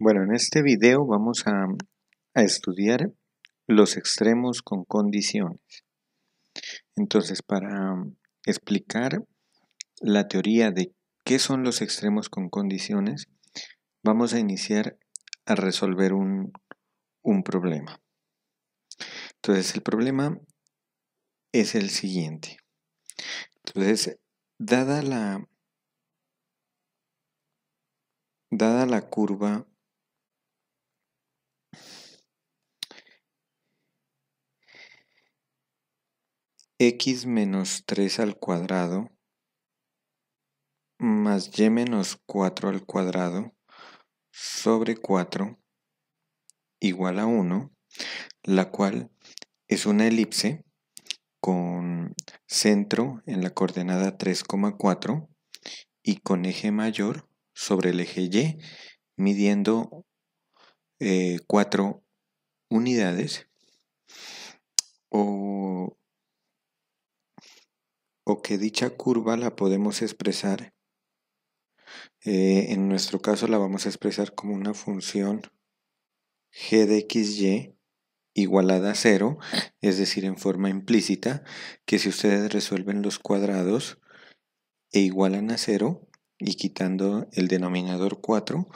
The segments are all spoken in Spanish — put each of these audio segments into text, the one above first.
Bueno, en este video vamos a estudiar los extremos con condiciones. Entonces, para explicar la teoría de qué son los extremos con condiciones, vamos a iniciar a resolver un problema. Entonces, el problema es el siguiente. Entonces, dada la curva x menos 3 al cuadrado más y menos 4 al cuadrado sobre 4 igual a 1, la cual es una elipse con centro en la coordenada 3,4 y con eje mayor sobre el eje Y, midiendo 4 unidades, o que dicha curva la podemos expresar, en nuestro caso la vamos a expresar como una función g de xy igualada a 0, es decir, en forma implícita, que si ustedes resuelven los cuadrados e igualan a 0 y quitando el denominador 4,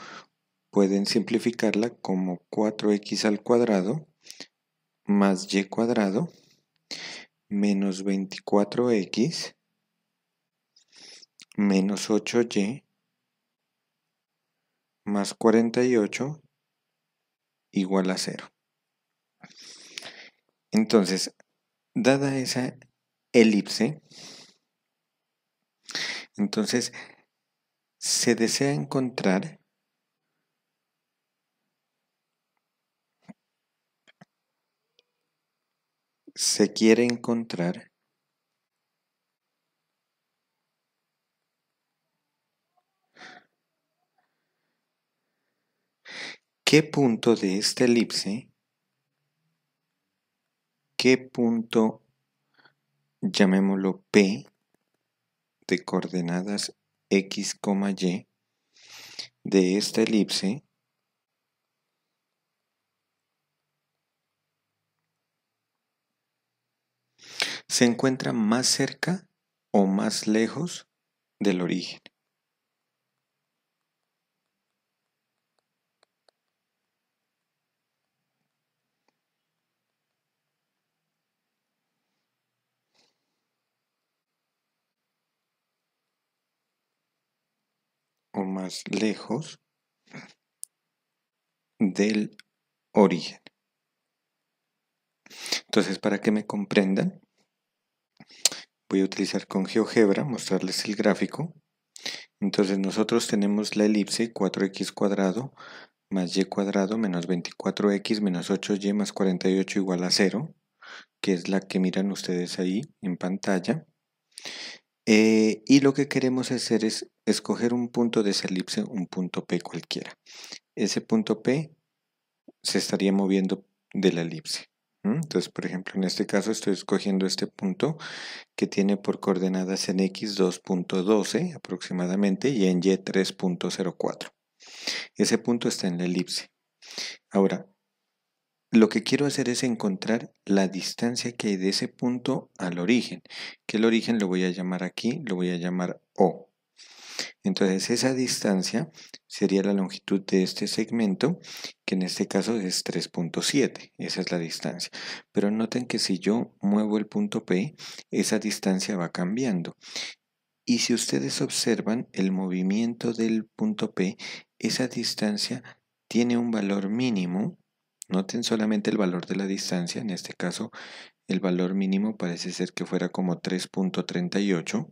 pueden simplificarla como 4x al cuadrado más y cuadrado menos 24x menos 8y más 48 igual a 0. Entonces, dada esa elipse, entonces se desea encontrar se quiere encontrar qué punto de esta elipse, qué punto, llamémoslo P, de coordenadas x, y, de esta elipse se encuentra más cerca o más lejos del origen. O más lejos del origen. Entonces, para que me comprendan, voy a utilizar con GeoGebra, mostrarles el gráfico. Entonces, nosotros tenemos la elipse 4x cuadrado más y cuadrado menos 24x menos 8y más 48 igual a 0, que es la que miran ustedes ahí en pantalla. Y lo que queremos hacer es escoger un punto de esa elipse, un punto P cualquiera. Ese punto P se estaría moviendo de la elipse. Entonces, por ejemplo, en este caso estoy escogiendo este punto que tiene por coordenadas en x 2.12 aproximadamente y en y 3.04. Ese punto está en la elipse. Ahora, lo que quiero hacer es encontrar la distancia que hay de ese punto al origen, que el origen lo voy a llamar aquí, lo voy a llamar O. Entonces esa distancia sería la longitud de este segmento, que en este caso es 3.7, esa es la distancia. Pero noten que si yo muevo el punto P, esa distancia va cambiando. Y si ustedes observan el movimiento del punto P, esa distancia tiene un valor mínimo. Noten solamente el valor de la distancia, en este caso el valor mínimo parece ser que fuera como 3.38,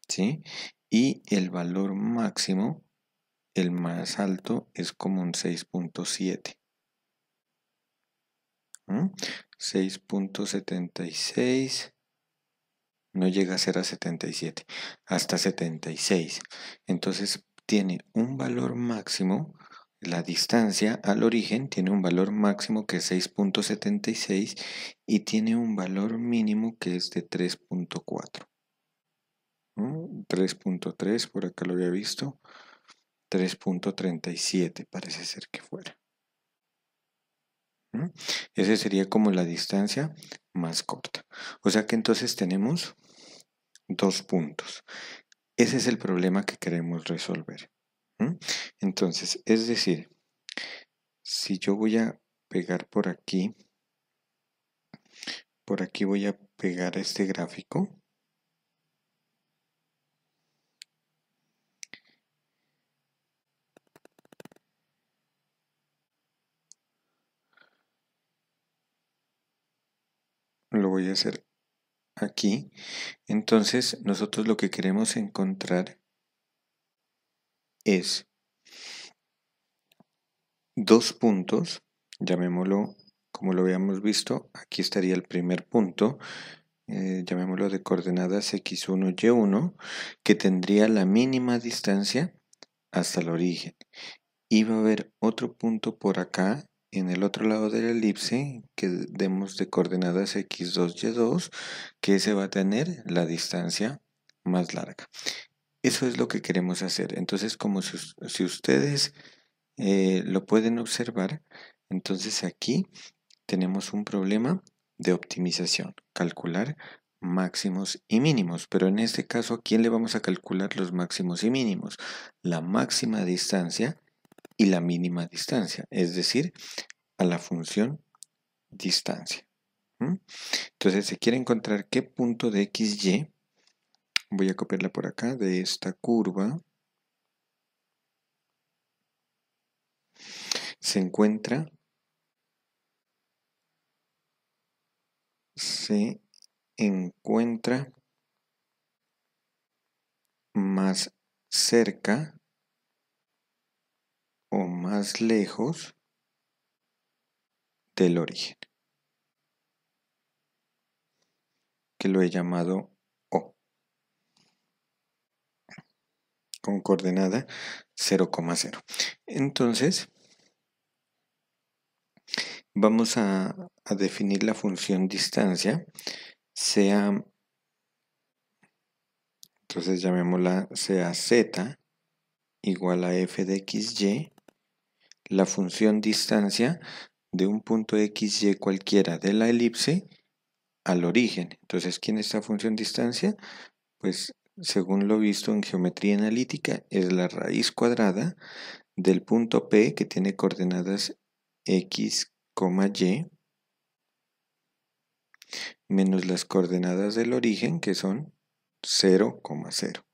¿sí? Y el valor máximo, el más alto, es como un 6.7. 6.76, no llega a ser a 77, hasta 76. Entonces tiene un valor máximo. La distancia al origen tiene un valor máximo que es 6.76 y tiene un valor mínimo que es de 3.4. 3.3, por acá lo había visto. 3.37 parece ser que fuera. Esa sería como la distancia más corta. O sea que entonces tenemos 2 puntos. Ese es el problema que queremos resolver. Entonces, es decir, si yo voy a pegar por aquí voy a pegar este gráfico. Lo voy a hacer aquí. Entonces, nosotros lo que queremos encontrar es 2 puntos, llamémoslo como lo habíamos visto, aquí estaría el primer punto, llamémoslo de coordenadas x1, y1, que tendría la mínima distancia hasta el origen. Y va a haber otro punto por acá, en el otro lado de la elipse, que demos de coordenadas x2, y2, que ese va a tener la distancia más larga. Eso es lo que queremos hacer. Entonces, como si ustedes lo pueden observar, entonces aquí tenemos un problema de optimización, calcular máximos y mínimos, pero en este caso, ¿a quién le vamos a calcular los máximos y mínimos? La máxima distancia y la mínima distancia, es decir, a la función distancia. Entonces, se quiere encontrar qué punto de XY, voy a copiarla por acá, de esta curva, se encuentra más cerca o más lejos del origen, que lo he llamado O, con coordenada 0,0. Entonces, vamos a definir la función distancia, entonces llamémosla sea z igual a f de xy, la función distancia de un punto xy cualquiera de la elipse al origen. Entonces, ¿quién es esta función distancia? Pues según lo visto en geometría analítica, es la raíz cuadrada del punto P que tiene coordenadas x, y menos las coordenadas del origen que son 0,0. O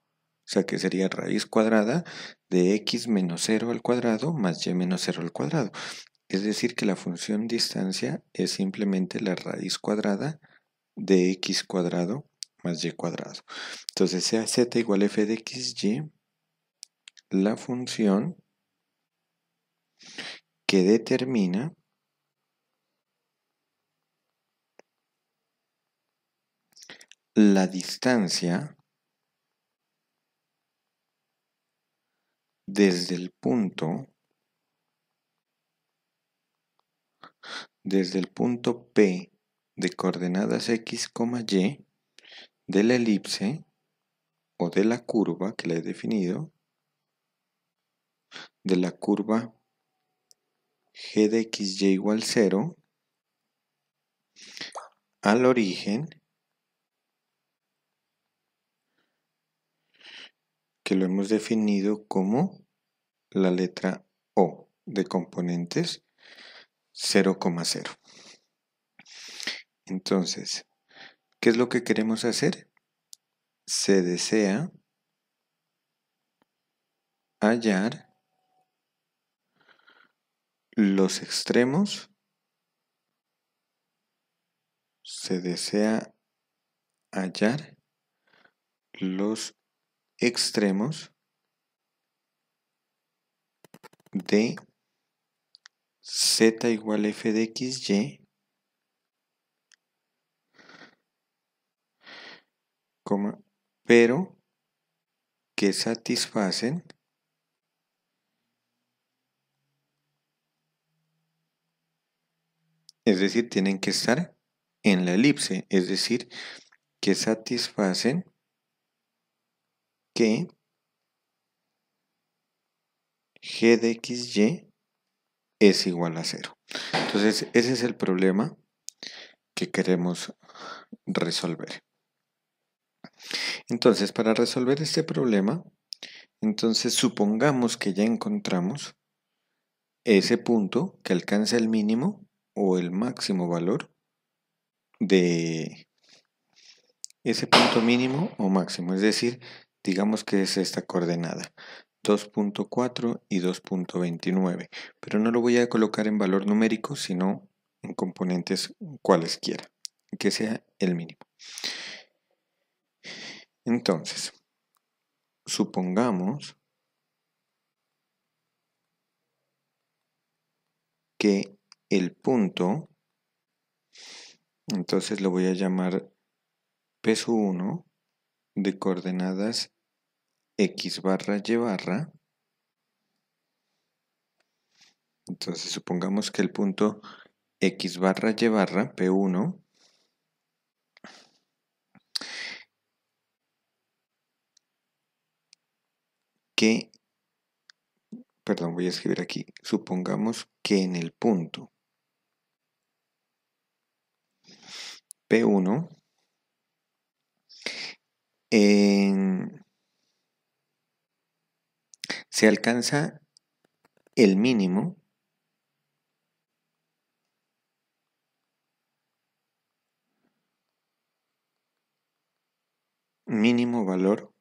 sea que sería raíz cuadrada de x menos 0 al cuadrado más y menos 0 al cuadrado. Es decir que la función distancia es simplemente la raíz cuadrada de x cuadrado más y cuadrado. Entonces sea z igual a f de xy, la función que determina la distancia desde el punto P de coordenadas x, y de la elipse o de la curva que la he definido, de la curva g de xy igual 0 al origen, que lo hemos definido como la letra O de componentes 0,0. Entonces, ¿qué es lo que queremos hacer? Se desea hallar los extremos, se desea hallar los extremos de z igual a f de xy, pero que satisfacen es decir, tienen que estar en la elipse, es decir, que satisfacen que g de xy es igual a 0. Entonces, ese es el problema que queremos resolver. Entonces, para resolver este problema, entonces supongamos que ya encontramos ese punto que alcanza el mínimo o el máximo valor de ese punto mínimo o máximo, es decir, digamos que es esta coordenada 2.4 y 2.29, pero no lo voy a colocar en valor numérico, sino en componentes cualesquiera, que sea el mínimo. Entonces, supongamos que el punto, entonces lo voy a llamar peso 1 de coordenadas x barra y barra. Entonces supongamos que el punto x barra y barra P1 que, perdón, voy a escribir aquí, supongamos que en el punto P1 se alcanza el mínimo valor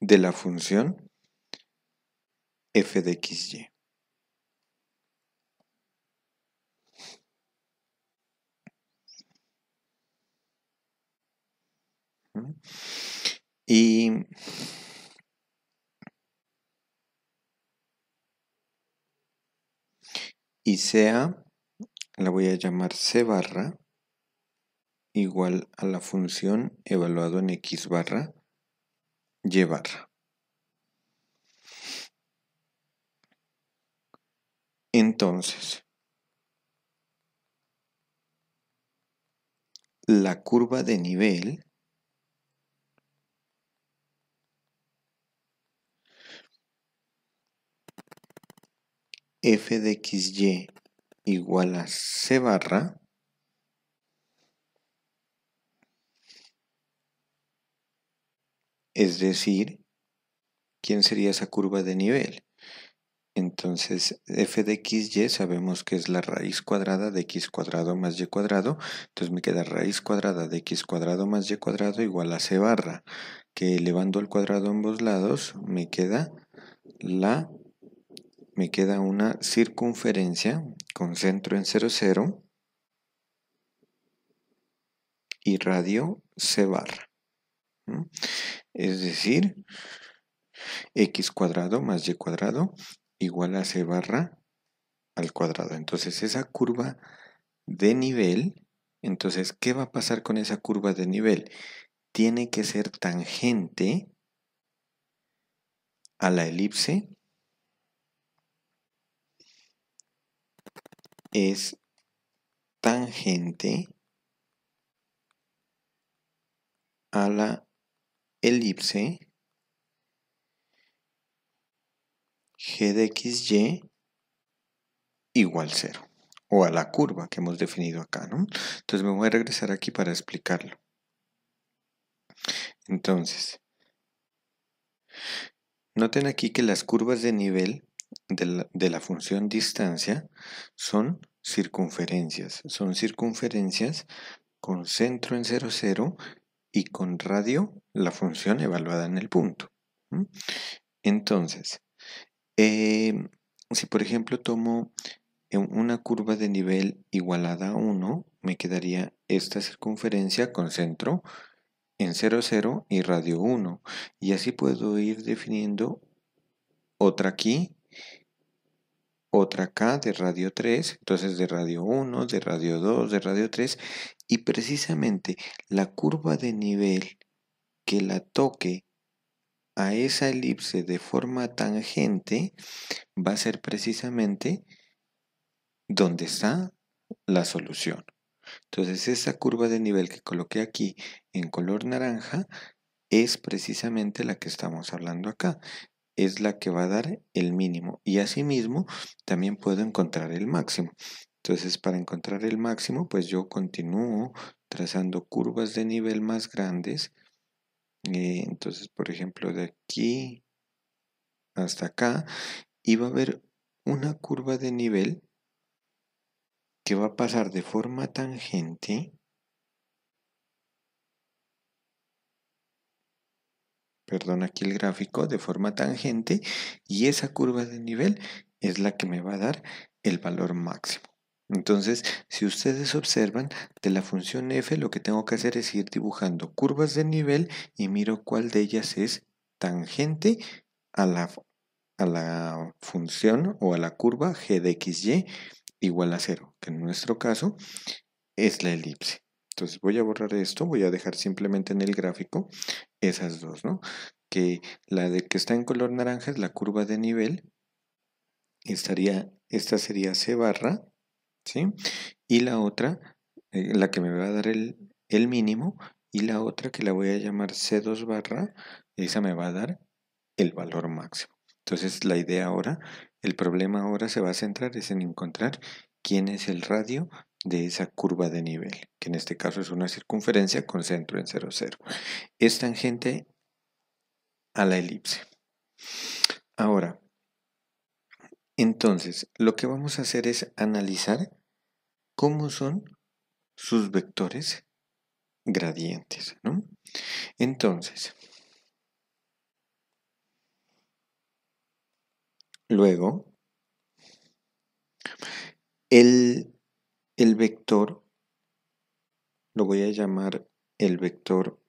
de la función f de xy. Y sea, la voy a llamar c barra igual a la función evaluado en x barra y barra. Entonces, la curva de nivel f de xy igual a c barra es decir, ¿quién sería esa curva de nivel? Entonces, f de xy sabemos que es la raíz cuadrada de x cuadrado más y cuadrado. Entonces me queda raíz cuadrada de x cuadrado más y cuadrado igual a c barra, que elevando al cuadrado a ambos lados me queda una circunferencia con centro en 0, 0 y radio c barra. Es decir, x cuadrado más y cuadrado igual a c barra al cuadrado. Entonces esa curva de nivel, entonces, ¿qué va a pasar con esa curva de nivel? Tiene que ser tangente a la elipse, es tangente a la elipse g de xy igual 0, o a la curva que hemos definido acá, ¿no? Entonces me voy a regresar aquí para explicarlo. Entonces, noten aquí que las curvas de nivel de la función distancia son circunferencias con centro en 0, 0 y con radio la función evaluada en el punto. Entonces, si por ejemplo tomo una curva de nivel igualada a 1, me quedaría esta circunferencia con centro en 0, 0 y radio 1. Y así puedo ir definiendo otra aquí, otra acá de radio 3, entonces de radio 1, de radio 2, de radio 3, y precisamente la curva de nivel que la toque a esa elipse de forma tangente va a ser precisamente donde está la solución. Entonces esa curva de nivel que coloqué aquí en color naranja es precisamente la que estamos hablando acá. es la que va a dar el mínimo y asimismo también puedo encontrar el máximo. Entonces, para encontrar el máximo, pues yo continúo trazando curvas de nivel más grandes. Entonces, por ejemplo, de aquí hasta acá, y va a haber una curva de nivel que va a pasar de forma tangente, perdón, aquí el gráfico, de forma tangente, y esa curva de nivel es la que me va a dar el valor máximo. Entonces, si ustedes observan, de la función f lo que tengo que hacer es ir dibujando curvas de nivel y miro cuál de ellas es tangente a la función o a la curva g de xy igual a 0, que en nuestro caso es la elipse. Entonces voy a borrar esto, voy a dejar simplemente en el gráfico esas dos, ¿no? Que la de que está en color naranja es la curva de nivel, esta sería C barra, ¿sí? Y la otra, la que me va a dar el mínimo, y la otra que la voy a llamar C2 barra, esa me va a dar el valor máximo. Entonces la idea ahora, el problema ahora se va a centrar es en encontrar quién es el radio de esa curva de nivel, que en este caso es una circunferencia con centro en 0, 0. Es tangente a la elipse. Ahora, entonces, lo que vamos a hacer es analizar cómo son sus vectores gradientes, ¿no? Entonces, luego, el vector, lo voy a llamar el vector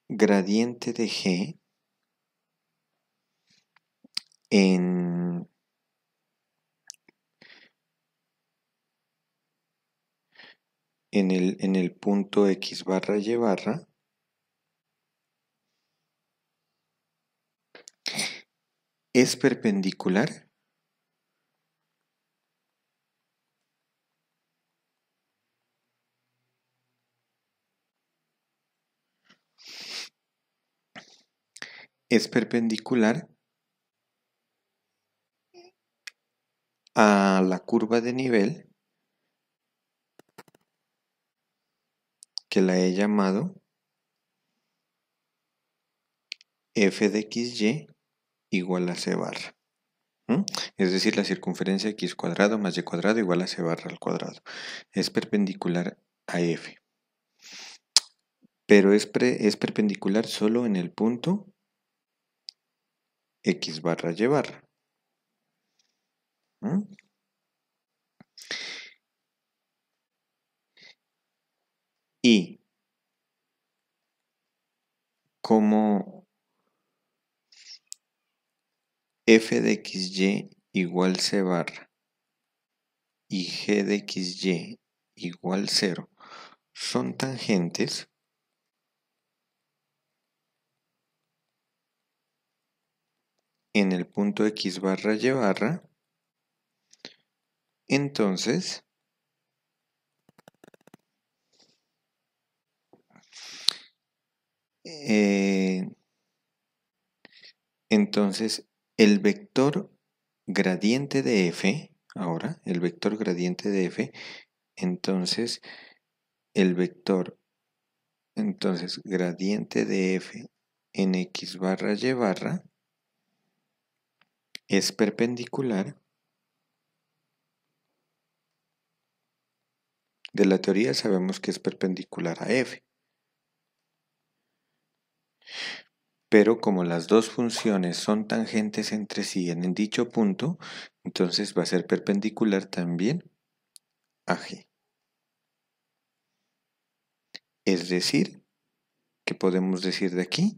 gradiente de G en el punto X barra Y barra es perpendicular a la curva de nivel que la he llamado f de xy igual a c barra. Es decir, la circunferencia x cuadrado más y cuadrado igual a c barra al cuadrado. Es perpendicular a f. Pero es perpendicular solo en el punto x barra y barra. Y como f de xy igual c barra y g de xy igual 0 son tangentes, en el punto x barra y barra, entonces el vector gradiente de f, ahora el vector gradiente de f, entonces el vector gradiente de f en x barra y barra es perpendicular. De la teoría sabemos que es perpendicular a f. Pero como las dos funciones son tangentes entre sí en dicho punto, entonces va a ser perpendicular también a g. Es decir, que podemos decir de aquí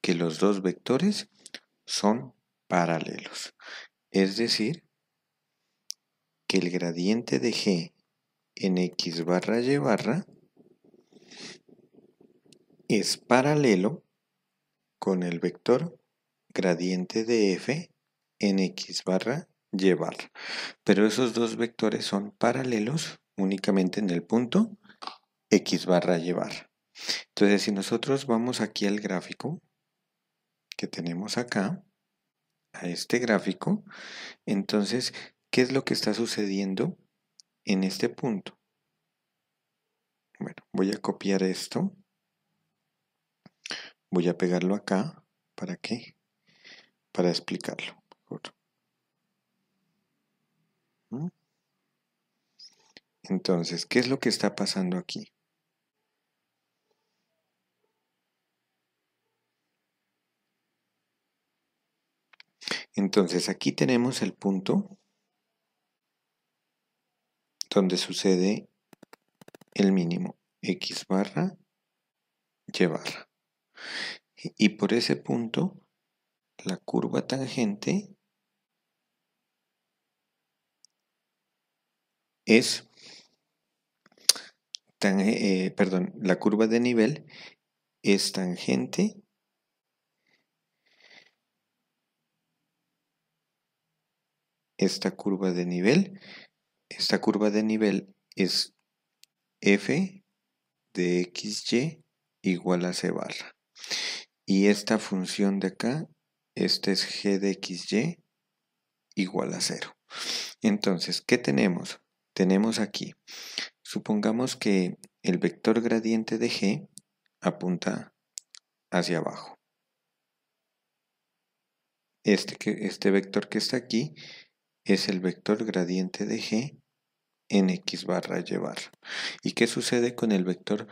que los dos vectores son paralelos. Es decir, que el gradiente de g en x barra y barra es paralelo con el vector gradiente de f en x barra y barra. Pero esos dos vectores son paralelos únicamente en el punto x barra y barra. Entonces, si nosotros vamos aquí al gráfico, que tenemos acá, a este gráfico, entonces, ¿qué es lo que está sucediendo en este punto? Bueno, voy a copiar esto, voy a pegarlo acá, ¿para qué? Para explicarlo mejor. Entonces, ¿qué es lo que está pasando aquí? Entonces, aquí tenemos el punto donde sucede el mínimo x barra y barra. Y por ese punto, la curva tangente es, la curva de nivel es tangente esta curva de nivel es f de xy igual a c barra. Y esta función de acá, este es g de xy igual a 0. Entonces, ¿qué tenemos? Tenemos aquí, supongamos que el vector gradiente de g apunta hacia abajo. Este vector que está aquí es el vector gradiente de g en x barra y barra. ¿Y qué sucede con el vector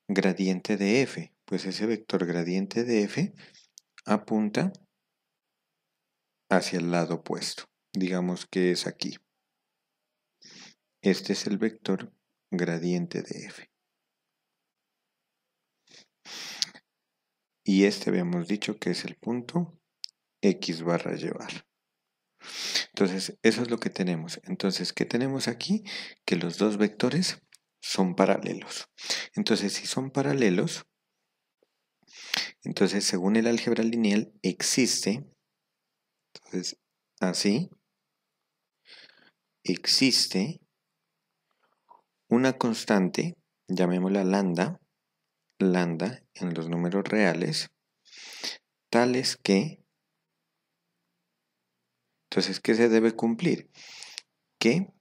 gradiente de f? Pues ese vector gradiente de f apunta hacia el lado opuesto. Digamos que es aquí. Este es el vector gradiente de f. Y este habíamos dicho que es el punto x barra y barra. Entonces, eso es lo que tenemos. Entonces, ¿qué tenemos aquí? Que los dos vectores son paralelos. Entonces, si son paralelos, entonces según el álgebra lineal existe, entonces así, existe una constante, llamémosla lambda en los números reales, tales que, entonces, ¿qué se debe cumplir? Que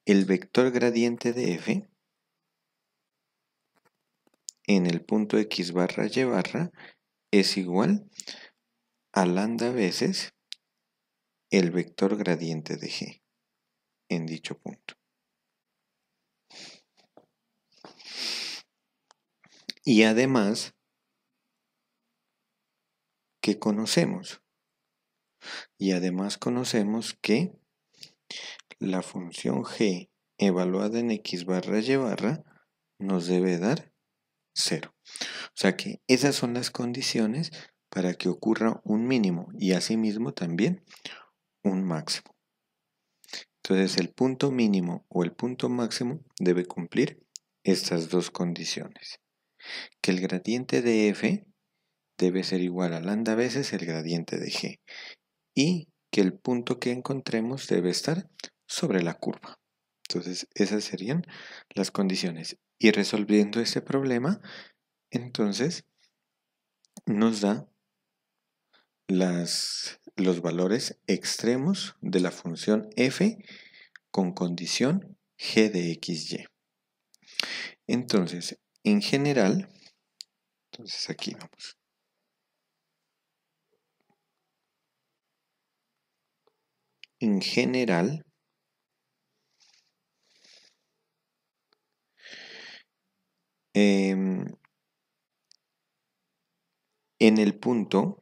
el vector gradiente de f en el punto x barra y barra es igual a lambda veces el vector gradiente de g en dicho punto. Y además, ¿qué conocemos? Y además conocemos que la función g evaluada en x barra y barra nos debe dar 0. O sea que esas son las condiciones para que ocurra un mínimo y asimismo también un máximo. Entonces el punto mínimo o el punto máximo debe cumplir estas dos condiciones. Que el gradiente de f debe ser igual a lambda veces el gradiente de g y que el punto que encontremos debe estar sobre la curva. Entonces esas serían las condiciones. Y resolviendo este problema, entonces nos da los valores extremos de la función f con condición g de xy. Entonces, en general, entonces aquí vamos. En general, en el punto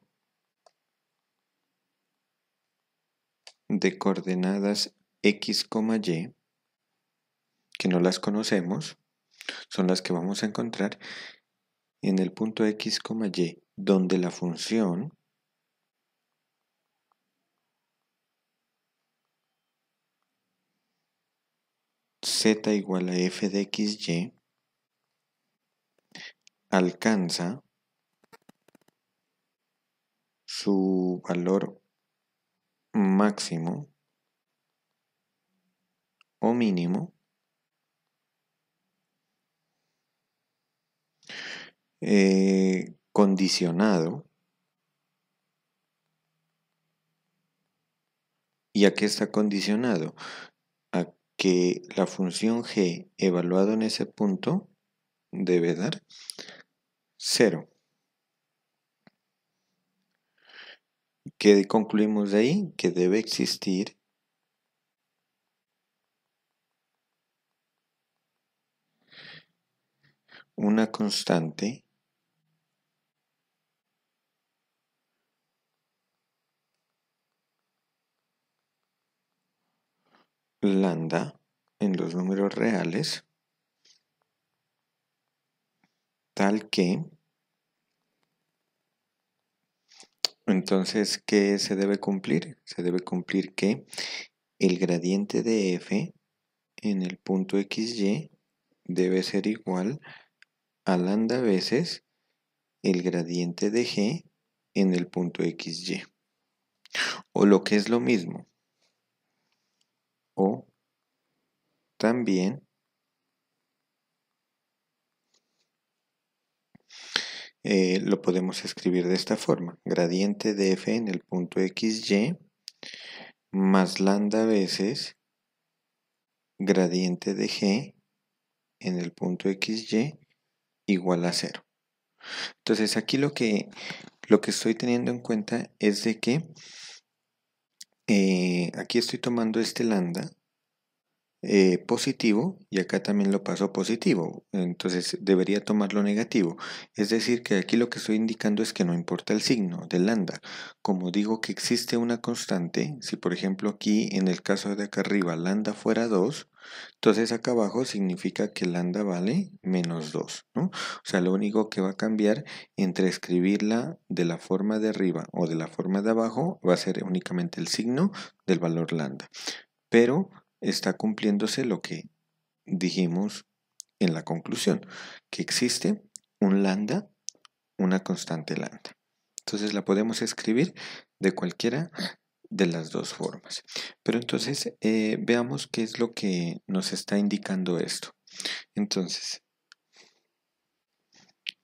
de coordenadas x, y, que no las conocemos, son las que vamos a encontrar en el punto x, y, donde la función z igual a f de xy alcanza su valor máximo o mínimo condicionado ¿Y a qué está condicionado? A que la función g evaluado en ese punto debe dar 0. ¿Qué concluimos de ahí? Que debe existir una constante lambda en los números reales tal que, entonces, ¿qué se debe cumplir? Se debe cumplir que el gradiente de f en el punto xy debe ser igual a lambda veces el gradiente de g en el punto xy. O lo que es lo mismo, o también lo podemos escribir de esta forma: gradiente de f en el punto xy más lambda veces gradiente de g en el punto xy igual a 0. Entonces aquí lo que estoy teniendo en cuenta es de que aquí estoy tomando este lambda positivo y acá también lo paso positivo, entonces debería tomarlo negativo. Es decir, que aquí lo que estoy indicando es que no importa el signo del lambda. Como digo que existe una constante, si por ejemplo aquí en el caso de acá arriba lambda fuera 2, entonces acá abajo significa que lambda vale menos 2, ¿no? O sea, lo único que va a cambiar entre escribirla de la forma de arriba o de la forma de abajo va a ser únicamente el signo del valor lambda. Pero está cumpliéndose lo que dijimos en la conclusión, que existe un lambda, una constante lambda. Entonces la podemos escribir de cualquiera de las dos formas. Pero entonces veamos qué es lo que nos está indicando esto. Entonces,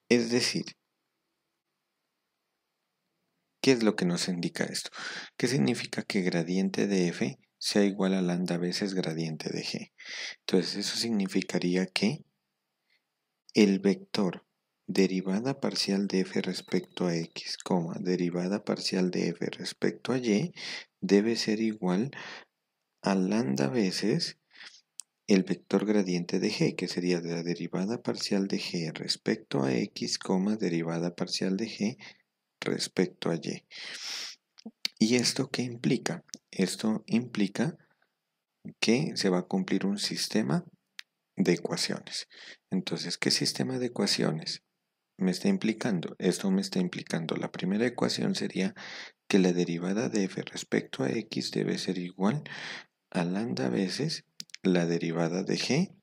es decir, ¿qué es lo que nos indica esto? ¿Qué significa que gradiente de f sea igual a lambda veces gradiente de g? Entonces eso significaría que el vector derivada parcial de f respecto a x, derivada parcial de f respecto a y debe ser igual a lambda veces el vector gradiente de g, que sería la derivada parcial de g respecto a x, derivada parcial de g respecto a y. ¿Y esto qué implica? Esto implica que se va a cumplir un sistema de ecuaciones. Entonces, ¿qué sistema de ecuaciones me está implicando? Esto me está implicando, la primera ecuación sería que la derivada de f respecto a x debe ser igual a lambda veces la derivada de g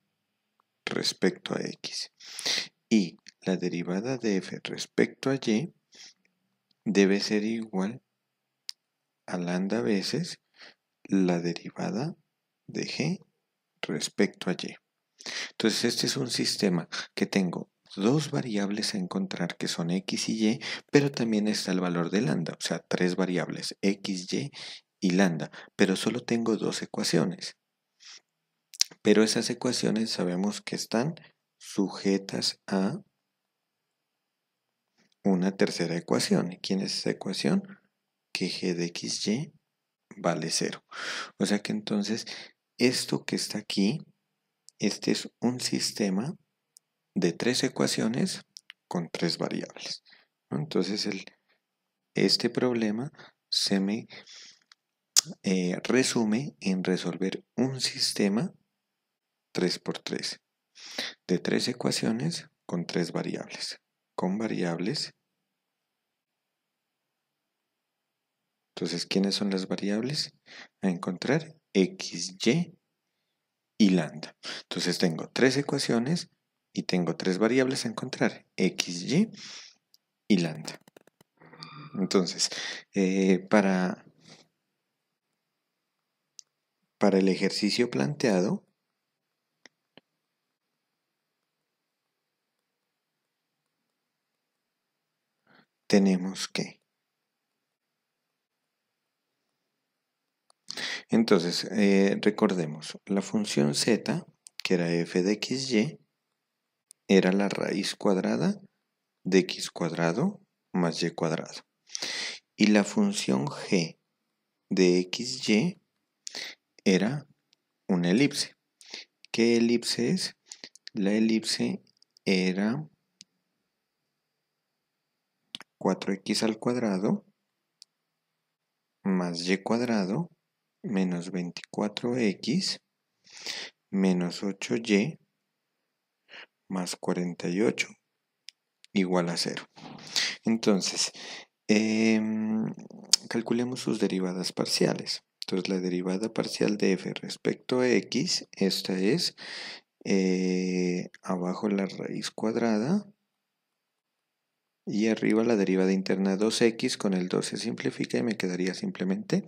respecto a x. Y la derivada de f respecto a y debe ser igual a lambda veces la derivada de g respecto a y. Entonces este es un sistema que tengo dos variables a encontrar que son x y y, pero también está el valor de lambda, o sea, tres variables, x, y lambda, pero solo tengo dos ecuaciones. Pero esas ecuaciones sabemos que están sujetas a una tercera ecuación. ¿Quién es esa ecuación? Que g de xy vale 0. O sea que entonces esto que está aquí, este es un sistema de tres ecuaciones con tres variables, ¿no? Entonces este problema se me resume en resolver un sistema 3×3 de tres ecuaciones con tres variables, con variables. Entonces, ¿quiénes son las variables a encontrar? X, y lambda. Entonces tengo tres ecuaciones y tengo tres variables a encontrar, x, y lambda. Entonces, para el ejercicio planteado, tenemos que, Entonces, recordemos, la función z, que era f de xy, era la raíz cuadrada de x cuadrado más y cuadrado. Y la función g de xy era una elipse. ¿Qué elipse es? La elipse era 4x al cuadrado más y cuadrado menos 24x menos 8y más 48 igual a 0. Entonces, calculemos sus derivadas parciales. Entonces, la derivada parcial de f respecto a x, esta es abajo la raíz cuadrada y arriba la derivada interna 2x, con el 2 se simplifica y me quedaría simplemente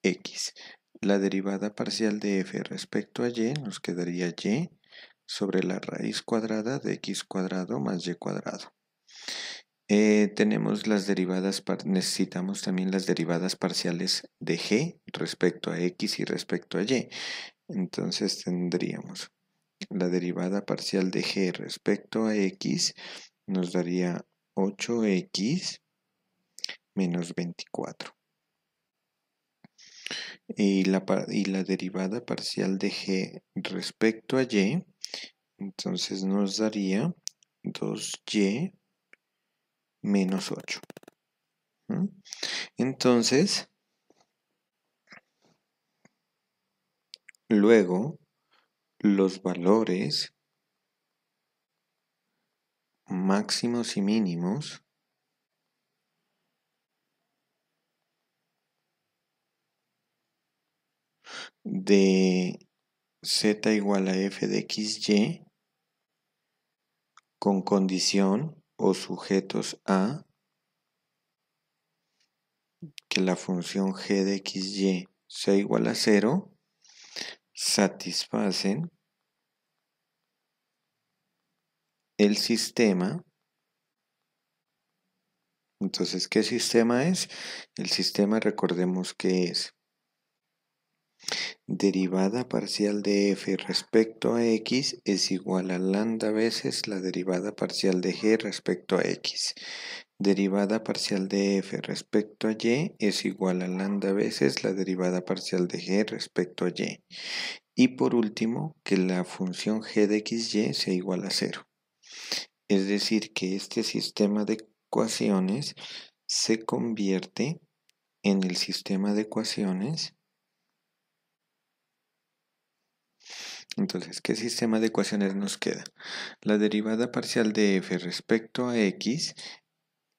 x. La derivada parcial de f respecto a y nos quedaría y sobre la raíz cuadrada de x cuadrado más y cuadrado. Tenemos las derivadas, necesitamos también las derivadas parciales de g respecto a x y respecto a y. Entonces tendríamos la derivada parcial de g respecto a x nos daría 8x menos 24. Y la derivada parcial de g respecto a y, entonces nos daría 2y menos 8. Entonces, luego los valores máximos y mínimos de z igual a f de xy con condición o sujetos a que la función g de xy sea igual a 0, satisfacen el sistema. Entonces, ¿qué sistema es? El sistema, recordemos que es derivada parcial de f respecto a x es igual a lambda veces la derivada parcial de g respecto a x. Derivada parcial de f respecto a y es igual a lambda veces la derivada parcial de g respecto a y. Y por último, que la función g de xy sea igual a 0. Es decir, que este sistema de ecuaciones se convierte en el sistema de ecuaciones. Entonces, ¿qué sistema de ecuaciones nos queda? La derivada parcial de f respecto a x,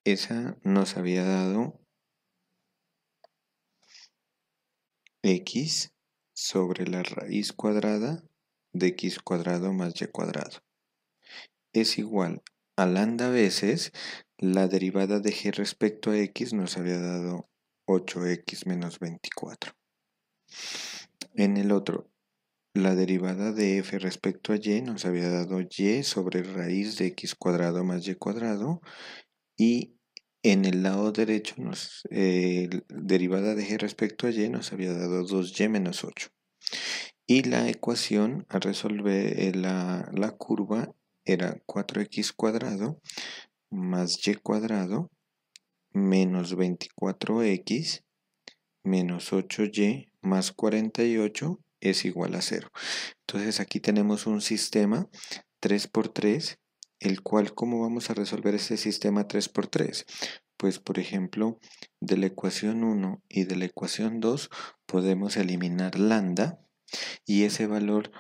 esa nos había dado x sobre la raíz cuadrada de x cuadrado más y cuadrado. Es igual a lambda veces la derivada de g respecto a x nos había dado 8x menos 24. En el otro, la derivada de f respecto a y nos había dado y sobre raíz de x cuadrado más y cuadrado. Y en el lado derecho, derivada de g respecto a y nos había dado 2y menos 8. Y la ecuación a resolver la curva era 4x cuadrado más y cuadrado menos 24x menos 8y más 48 es igual a 0. Entonces aquí tenemos un sistema 3×3, el cual, ¿cómo vamos a resolver este sistema 3×3? Pues, por ejemplo, de la ecuación 1 y de la ecuación 2 podemos eliminar lambda y ese valor,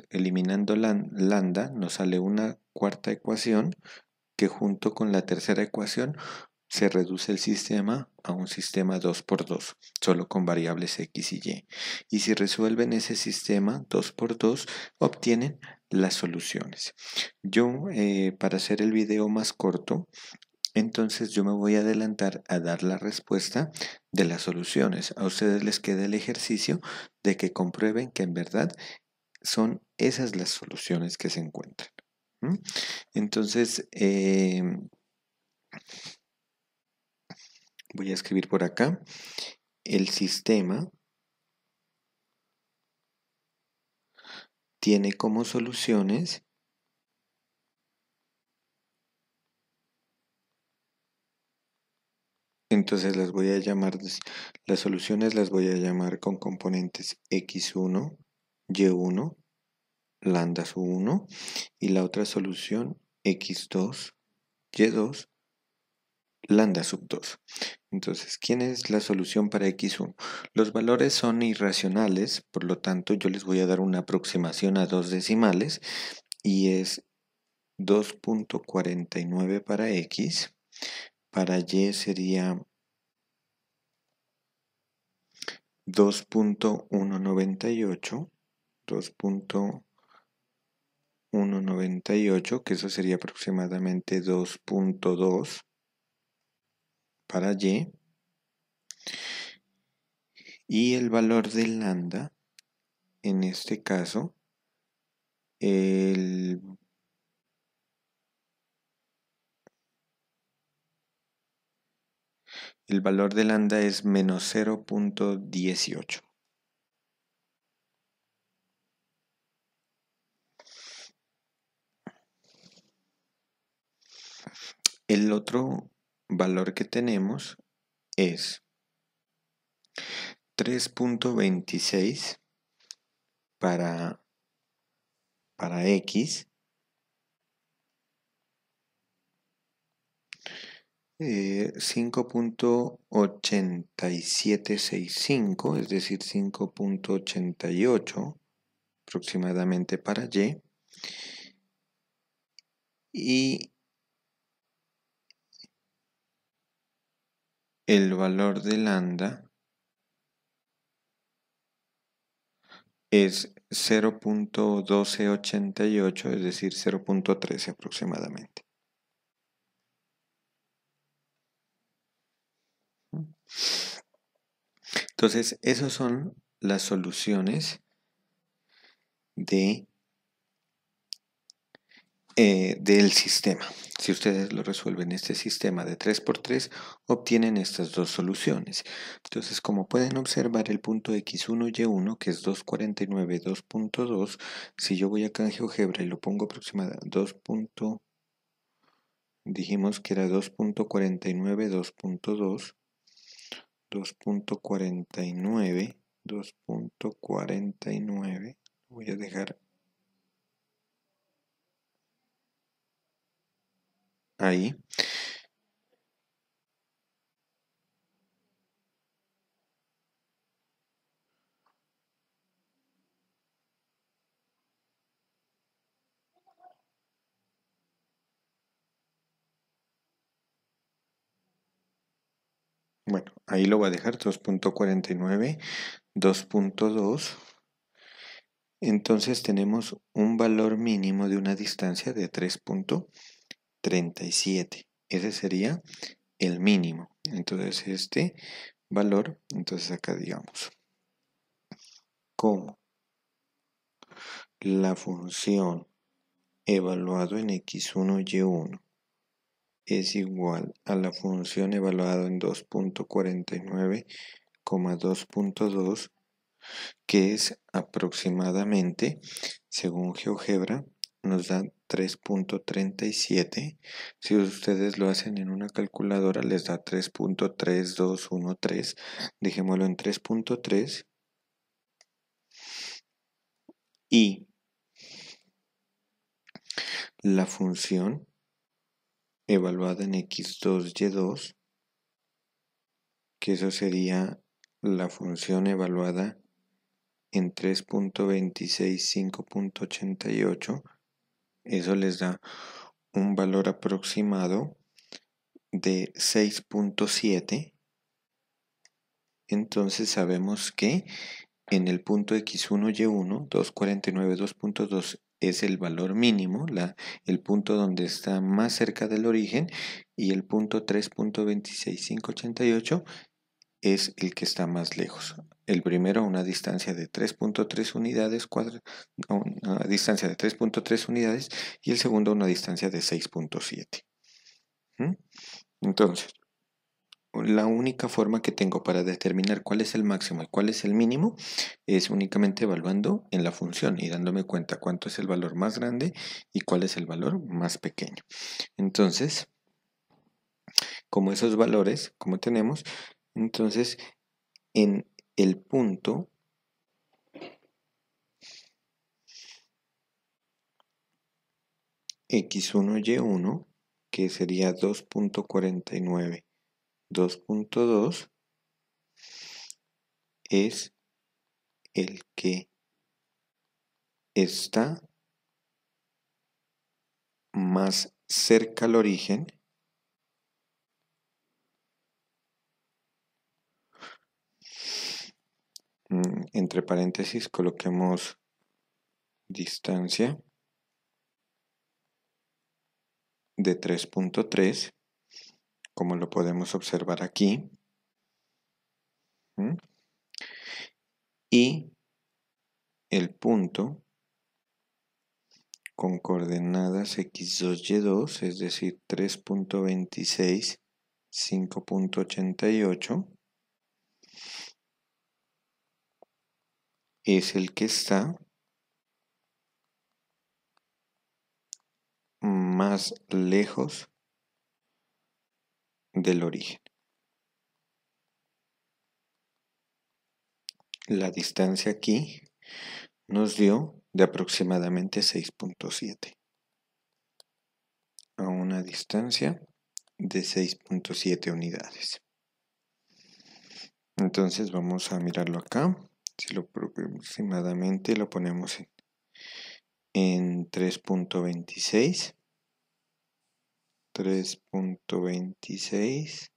eliminando lambda, nos sale una cuarta ecuación que junto con la tercera ecuación se reduce el sistema a un sistema 2×2, solo con variables x y y. Y si resuelven ese sistema 2×2, obtienen las soluciones. Yo, para hacer el video más corto, entonces yo me voy a adelantar a dar la respuesta de las soluciones. A ustedes les queda el ejercicio de que comprueben que en verdad son esas las soluciones que se encuentran. Entonces, voy a escribir por acá. el sistema tiene como soluciones entonces las voy a llamar, las soluciones las voy a llamar con componentes x1, y1, lambda sub 1 y la otra solución x2, y2, lambda sub 2. Entonces, ¿quién es la solución para x1? Los valores son irracionales, por lo tanto yo les voy a dar una aproximación a dos decimales y es 2.49 para x, para y sería 2.198, 2.198, que eso sería aproximadamente 2.2 para y el valor de lambda, en este caso, el valor de lambda es menos 0.18. El otro valor que tenemos es 3.26 para x, 5.8765, es decir, 5.88 aproximadamente para y el valor de lambda es 0.1288, es decir, 0.13 aproximadamente. Entonces, esas son las soluciones del sistema. Si ustedes lo resuelven este sistema de 3×3, obtienen estas dos soluciones. Entonces, como pueden observar, el punto x1, y1, que es 249, 2.2, si yo voy acá en GeoGebra y lo pongo aproximadamente 2. Dijimos que era 2.49, 2.2, 2.49, 2.49, voy a dejar ahí. Bueno, ahí lo voy a dejar 2.49, 2.2. Entonces tenemos un valor mínimo de una distancia de 3.37. Ese sería el mínimo. Entonces este valor, entonces acá digamos, como la función evaluado en x1, y1 es igual a la función evaluada en 2.49, 2.2, que es aproximadamente, según GeoGebra, nos da 3.37. Si ustedes lo hacen en una calculadora, les da 3.3213. Dejémoslo en 3.3. Y la función evaluada en x2, y2, que eso sería la función evaluada en 3.26, 5.88, eso les da un valor aproximado de 6.7. Entonces sabemos que en el punto x1, y1, 249, 2.2 es el valor mínimo, el punto donde está más cerca del origen, y el punto 3.26588 es el que está más lejos. El primero a una distancia de 3.3 unidades, una distancia de 3.3 unidades, y el segundo a una distancia de 6.7. Entonces, la única forma que tengo para determinar cuál es el máximo y cuál es el mínimo es únicamente evaluando en la función y dándome cuenta cuánto es el valor más grande y cuál es el valor más pequeño. Entonces, como esos valores, como tenemos, entonces en el punto x1, y1, que sería 2.49, 2.2, es el que está más cerca al origen entre paréntesis coloquemos distancia de 3.3, como lo podemos observar aquí, y el punto con coordenadas x2, y2, es decir, 3.26, 5.88, es el que está más lejos del origen. La distancia aquí nos dio de aproximadamente 6.7 a una distancia de 6.7 unidades. Entonces vamos a mirarlo acá. Si lo aproximadamente lo ponemos en 3.26. 3.26.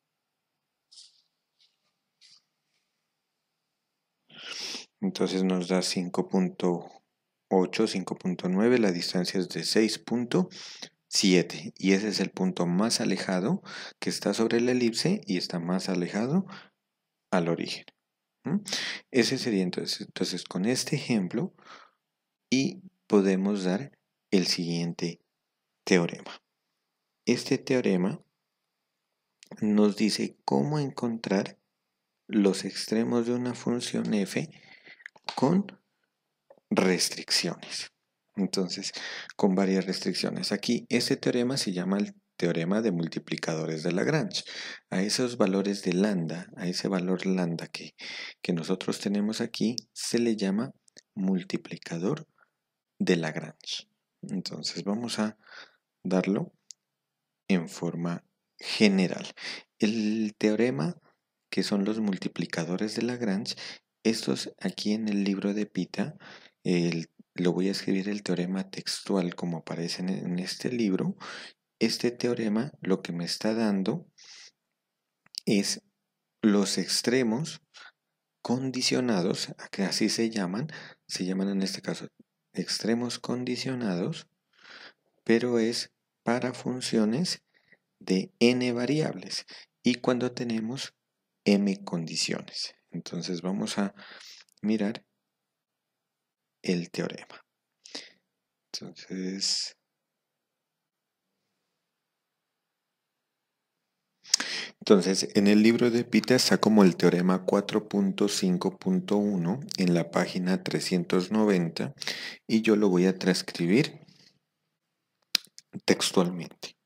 Entonces nos da 5.8, 5.9. La distancia es de 6.7. Y ese es el punto más alejado que está sobre la elipse y está más alejado al origen. Ese sería entonces con este ejemplo y podemos dar el siguiente teorema. Este teorema nos dice cómo encontrar los extremos de una función f con restricciones. Entonces, con varias restricciones. Aquí, este teorema se llama el teorema de multiplicadores de Lagrange. A esos valores de lambda, a ese valor lambda que nosotros tenemos aquí, se le llama multiplicador de Lagrange. Entonces, vamos a darlo en forma general. El teorema, que son los multiplicadores de Lagrange, estos aquí en el libro de Pita, lo voy a escribir el teorema textual como aparece en este libro. Este teorema lo que me está dando es los extremos condicionados, que así se llaman en este caso extremos condicionados, pero es para funciones de n variables y cuando tenemos m condiciones. Entonces vamos a mirar el teorema. Entonces, en el libro de Pita está como el teorema 4.5.1 en la página 390 y yo lo voy a transcribir textualmente.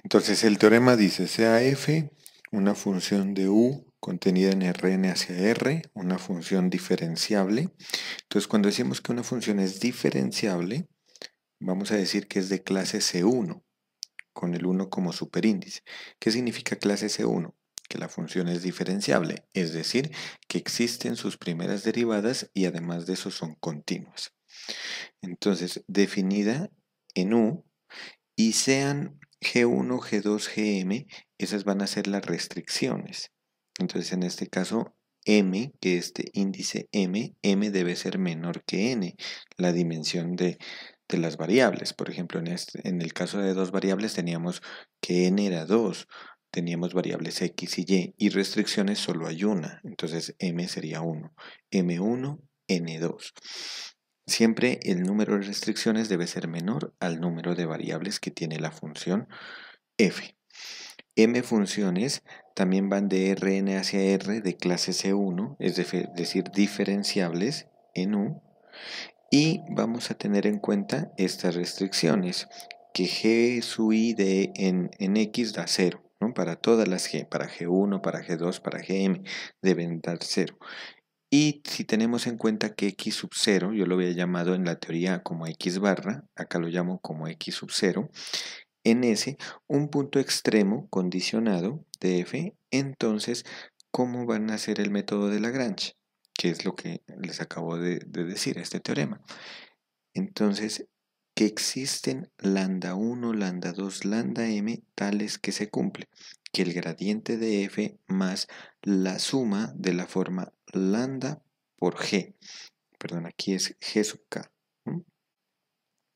Entonces, el teorema dice, sea f una función de u contenida en Rn hacia R, una función diferenciable. Entonces, cuando decimos que una función es diferenciable, vamos a decir que es de clase C1, con el 1 como superíndice. ¿Qué significa clase C1? Que la función es diferenciable, es decir, que existen sus primeras derivadas y además de eso son continuas. Entonces, definida en U, y sean G1, G2, Gm, esas van a ser las restricciones. Entonces, en este caso, m, que este índice m debe ser menor que n, la dimensión de las variables. Por ejemplo, en el caso de dos variables teníamos que n era 2, teníamos variables x y restricciones solo hay una, entonces m sería 1, m1, n2. Siempre el número de restricciones debe ser menor al número de variables que tiene la función f. M funciones también van de Rn hacia R de clase C1, es decir, diferenciables en U. Y vamos a tener en cuenta estas restricciones, que G sub I en X da 0, ¿no? Para todas las G, para G1, para G2, para Gm, deben dar 0. Y si tenemos en cuenta que X sub 0, yo lo había llamado en la teoría como X barra, acá lo llamo como X sub 0, en S, un punto extremo condicionado de F, entonces, ¿cómo van a hacer el método de Lagrange? Que es lo que les acabo de decir, este teorema. Entonces, que existen lambda 1, lambda 2, lambda m tales que se cumple, que el gradiente de f más la suma de la forma lambda por g, perdón, aquí es g sub k, ¿m?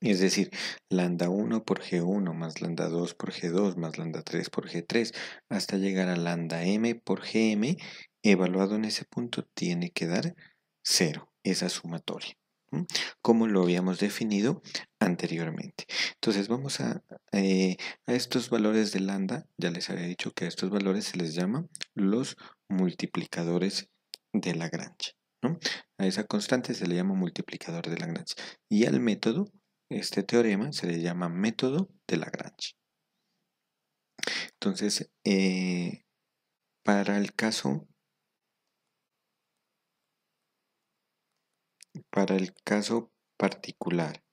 Es decir, lambda 1 por g1 más lambda 2 por g2 más lambda 3 por g3 hasta llegar a lambda m por gm, evaluado en ese punto tiene que dar 0, esa sumatoria, como lo habíamos definido anteriormente. Entonces vamos a estos valores de lambda, ya les había dicho que a estos valores se les llama los multiplicadores de Lagrange, ¿no? A esa constante se le llama multiplicador de Lagrange y al método, este teorema, se le llama método de Lagrange. Entonces, para el caso particular,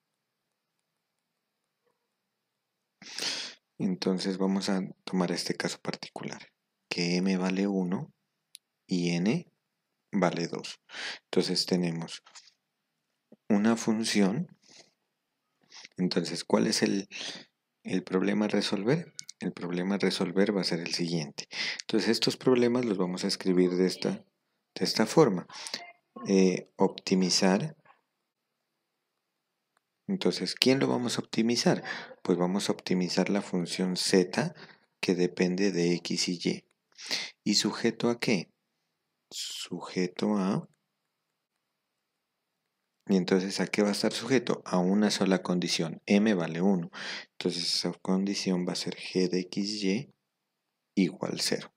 entonces vamos a tomar este caso particular, que m vale 1 y n vale 2. Entonces tenemos una función. Entonces, ¿cuál es el problema a resolver? El problema a resolver va a ser el siguiente. Entonces, estos problemas los vamos a escribir de esta forma. Optimizar. Entonces, ¿quién lo vamos a optimizar? Pues vamos a optimizar la función z que depende de x y y. ¿Y sujeto a qué? Sujeto a... Y entonces, ¿a qué va a estar sujeto? A una sola condición. M vale 1. Entonces, esa condición va a ser g de xy igual 0.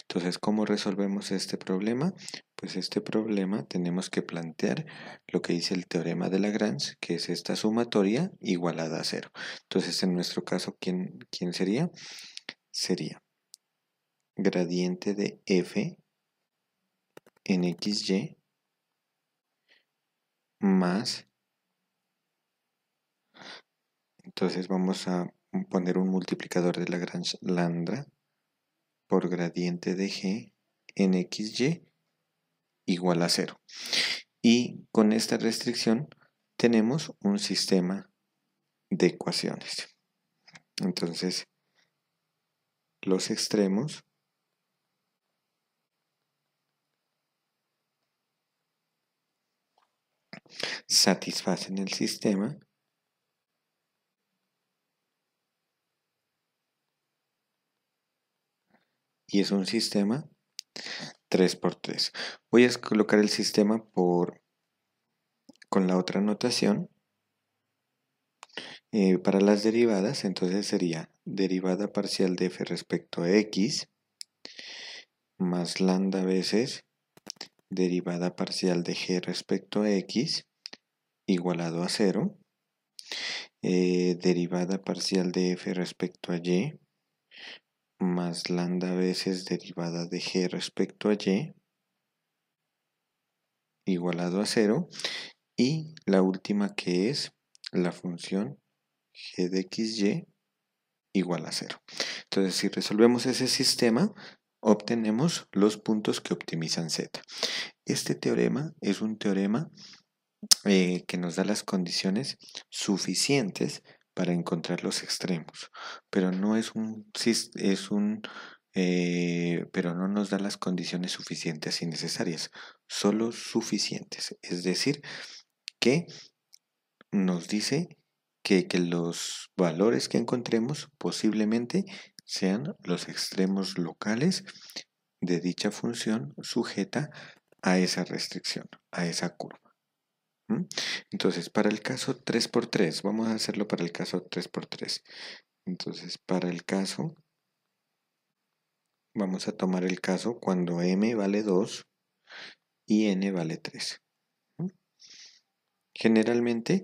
Entonces, ¿cómo resolvemos este problema? Pues este problema tenemos que plantear lo que dice el teorema de Lagrange, que es esta sumatoria igualada a 0. Entonces, en nuestro caso, ¿quién sería? Sería gradiente de f en xy más, entonces vamos a poner un multiplicador de Lagrange lambda por gradiente de g en xy igual a 0. Y con esta restricción tenemos un sistema de ecuaciones. Entonces, los extremos satisfacen el sistema y es un sistema 3×3. Voy a colocar el sistema con la otra notación. Para las derivadas, entonces sería derivada parcial de f respecto a x más lambda veces derivada parcial de g respecto a x igualado a 0. Derivada parcial de f respecto a y más lambda veces derivada de g respecto a y igualado a 0. Y la última, que es la función g de xy igual a 0. Entonces, si resolvemos ese sistema, obtenemos los puntos que optimizan z. Este teorema es un teorema que nos da las condiciones suficientes para encontrar los extremos, pero no pero no nos da las condiciones suficientes y necesarias, solo suficientes. Es decir, que nos dice que los valores que encontremos posiblemente sean los extremos locales de dicha función sujeta a esa restricción, a esa curva. Entonces, para el caso 3×3, vamos a hacerlo para el caso 3×3. Entonces, para el caso vamos a tomar el caso cuando m vale 2 y n vale 3. Generalmente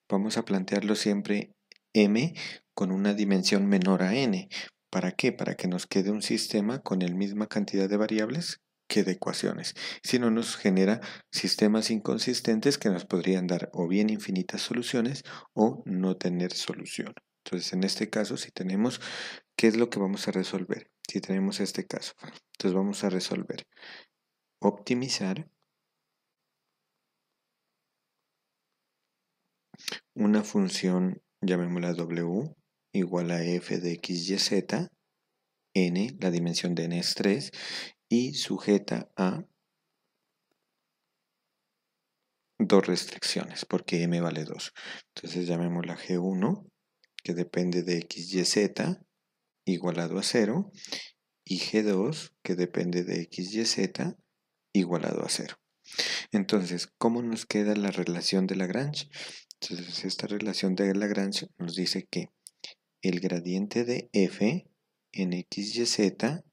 vamos a plantearlo siempre m con una dimensión menor a n. ¿Para qué? Para que nos quede un sistema con la misma cantidad de variables que de ecuaciones. Si no, nos genera sistemas inconsistentes que nos podrían dar o bien infinitas soluciones o no tener solución. Entonces, en este caso, si tenemos, ¿qué es lo que vamos a resolver? Si tenemos este caso, entonces vamos a resolver optimizar una función, llamémosla w, igual a f de x, y, z, n, la dimensión de n es 3, y sujeta a dos restricciones, porque m vale 2. Entonces llamémosla g1, que depende de x, y, z, igualado a 0, y g2, que depende de x, y, z, igualado a 0. Entonces, ¿cómo nos queda la relación de Lagrange? Entonces, esta relación de Lagrange nos dice que el gradiente de f en x, y, z,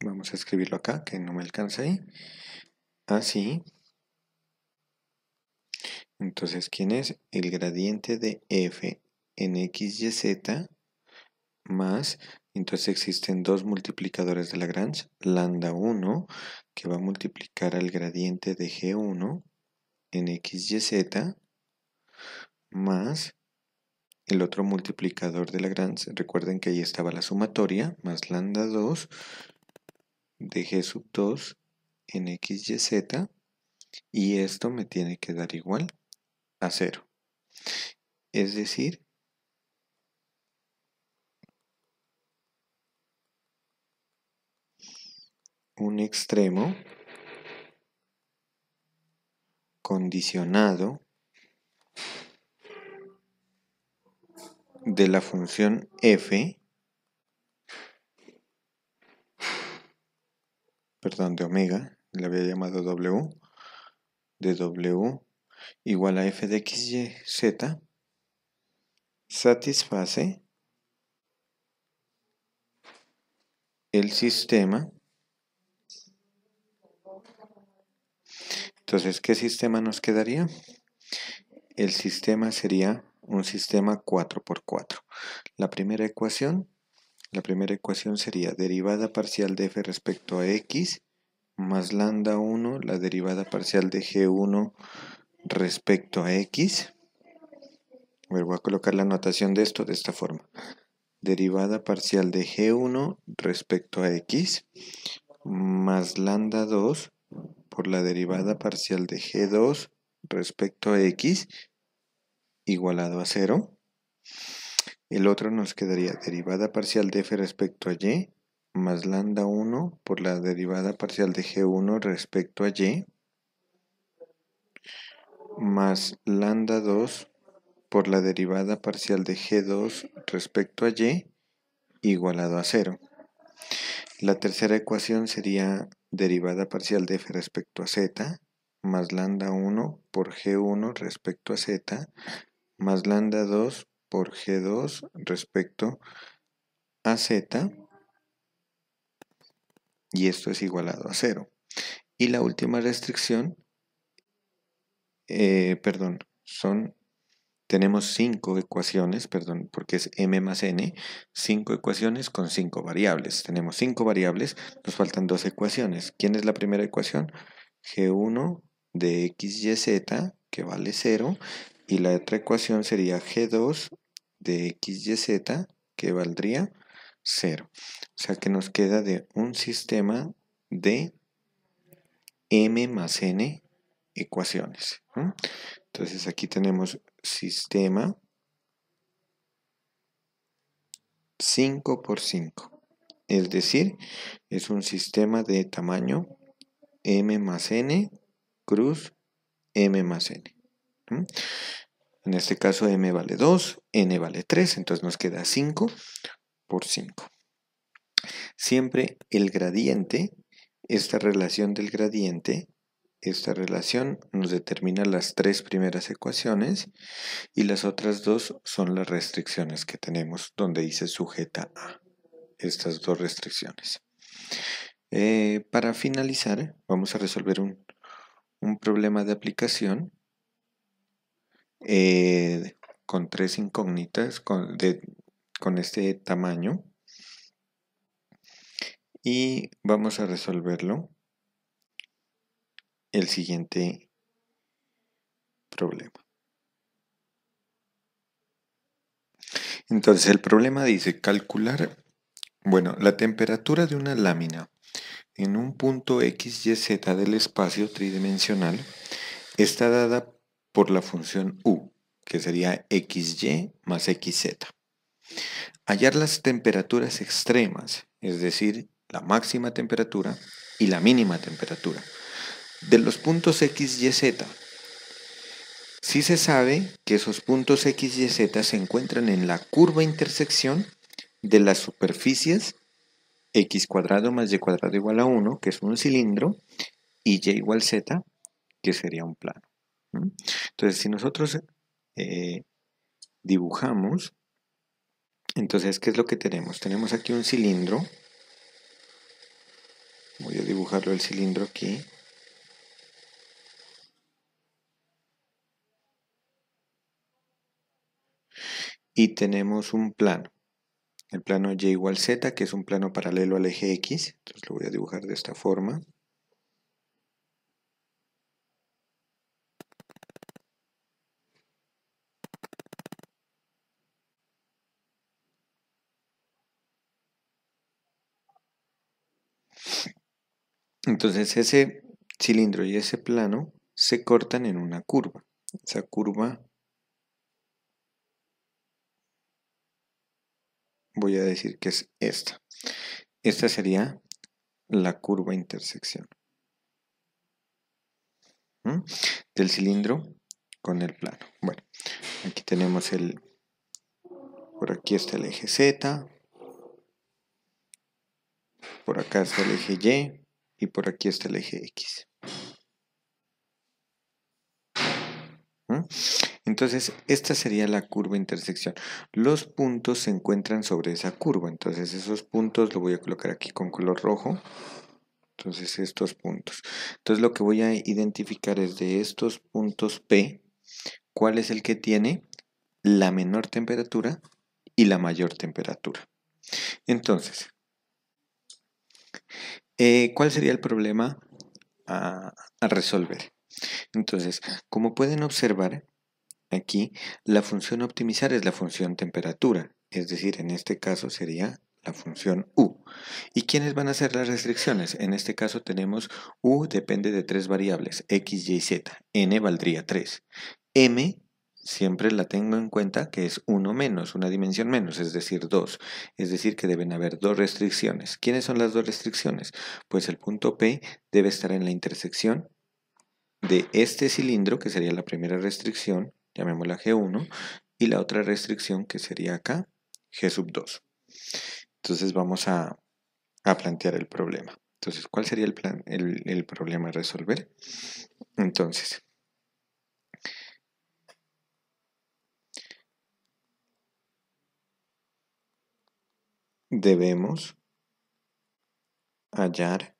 vamos a escribirlo acá, que no me alcanza ahí, así. Entonces, ¿quién es? El gradiente de f en x, y, z más, entonces existen dos multiplicadores de Lagrange, lambda 1, que va a multiplicar al gradiente de g1 en x, y, z, más el otro multiplicador de Lagrange, recuerden que ahí estaba la sumatoria, más lambda 2 de g sub 2 en x, y, z, y esto me tiene que dar igual a 0. Es decir, un extremo condicionado de la función f, perdón, de omega, le había llamado w, de w igual a f de x, y, z, satisface el sistema. Entonces, ¿qué sistema nos quedaría? El sistema sería un sistema 4×4. La primera ecuación sería derivada parcial de f respecto a x más lambda 1, la derivada parcial de g1 respecto a x. A ver, voy a colocar la notación de esto de esta forma. Derivada parcial de g1 respecto a x más lambda 2 por la derivada parcial de g2 respecto a x igualado a 0. El otro nos quedaría derivada parcial de f respecto a y más lambda 1 por la derivada parcial de g1 respecto a y más lambda 2 por la derivada parcial de g2 respecto a y igualado a 0. La tercera ecuación sería derivada parcial de f respecto a z más lambda 1 por g1 respecto a z más lambda 2 por g2 respecto a z, y esto es igualado a 0. Y la última restricción, tenemos 5 ecuaciones, porque es m más n, 5 ecuaciones con 5 variables. Tenemos 5 variables, nos faltan 2 ecuaciones. ¿Quién es la primera ecuación? g1 de x, y, z, que vale 0, y la otra ecuación sería g2 de x, y, z, que valdría 0. O sea que nos queda de un sistema de m más n ecuaciones. Entonces aquí tenemos sistema 5×5. Es decir, es un sistema de tamaño m más n cruz m más n. En este caso m vale 2, n vale 3, entonces nos queda 5×5. Siempre el gradiente, esta relación del gradiente, esta relación nos determina las tres primeras ecuaciones y las otras dos son las restricciones que tenemos donde dice sujeta a estas dos restricciones. Para finalizar, vamos a resolver un problema de aplicación con tres incógnitas con este tamaño y vamos a resolverlo el siguiente problema. Entonces el problema dice calcular, bueno, la temperatura de una lámina en un punto x, y, z del espacio tridimensional está dada por la función u, que sería xy más xz. Hallar las temperaturas extremas, es decir, la máxima temperatura y la mínima temperatura de los puntos x, y, z. Sí se sabe que esos puntos x, y, z se encuentran en la curva intersección de las superficies x cuadrado más y cuadrado igual a 1, que es un cilindro, y y igual z, que sería un plano. Entonces, si nosotros dibujamos, entonces, ¿qué es lo que tenemos? Tenemos aquí un cilindro. Voy a dibujarlo el cilindro aquí. Y tenemos un plano. El plano y igual z, que es un plano paralelo al eje x. Entonces lo voy a dibujar de esta forma. Entonces ese cilindro y ese plano se cortan en una curva. Esa curva, voy a decir que es esta. Esta sería la curva intersección del cilindro con el plano. Bueno, aquí tenemos por aquí está el eje Z, por acá está el eje Y y por aquí está el eje X. Entonces, esta sería la curva intersección. Los puntos se encuentran sobre esa curva. Entonces, esos puntos los voy a colocar aquí con color rojo. Entonces, estos puntos. Entonces, lo que voy a identificar es de estos puntos P, cuál es el que tiene la menor temperatura y la mayor temperatura. Entonces, ¿cuál sería el problema a resolver? Entonces, como pueden observar, aquí la función optimizar es la función temperatura, es decir, en este caso sería la función u. ¿Y quiénes van a ser las restricciones? En este caso tenemos u depende de tres variables, x, y, z. N valdría 3. M siempre la tengo en cuenta que es 1 menos, una dimensión menos, es decir, 2. Es decir, que deben haber dos restricciones. ¿Quiénes son las dos restricciones? Pues el punto P debe estar en la intersección de este cilindro, que sería la primera restricción, llamémosla G1, y la otra restricción que sería acá, G sub 2. Entonces vamos a plantear el problema. Entonces, ¿cuál sería el problema a resolver? Entonces, debemos hallar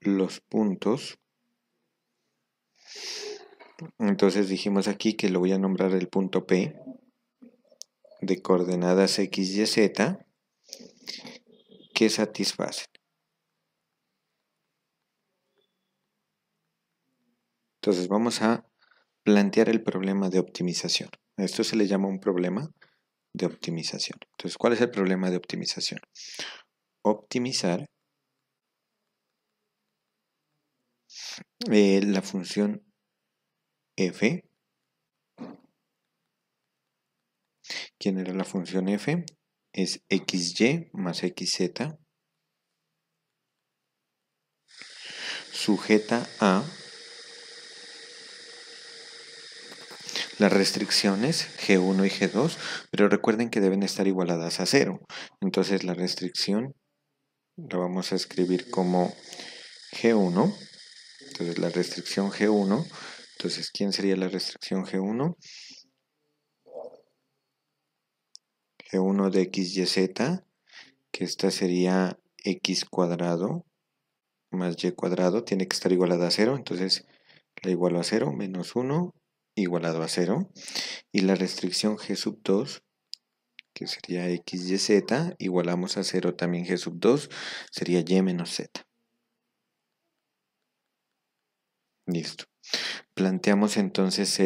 los puntos. Entonces dijimos aquí que lo voy a nombrar el punto P de coordenadas x, y, z que satisfacen. Entonces vamos a plantear el problema de optimización. A esto se le llama un problema de optimización. Entonces, ¿cuál es el problema de optimización? Optimizar la función f. ¿Quién era la función f? Es xy más xz sujeta a las restricciones G1 y G2, pero recuerden que deben estar igualadas a 0. Entonces la restricción la vamos a escribir como G1. Entonces la restricción G1. Entonces, ¿quién sería la restricción G1? G1 de x, y, z, que esta sería x cuadrado más y cuadrado, tiene que estar igualada a 0, entonces la igualo a 0, menos 1 igualado a 0. Y la restricción G sub 2, que sería x, y, z, igualamos a 0 también G sub 2, sería y menos z. Listo. Planteamos entonces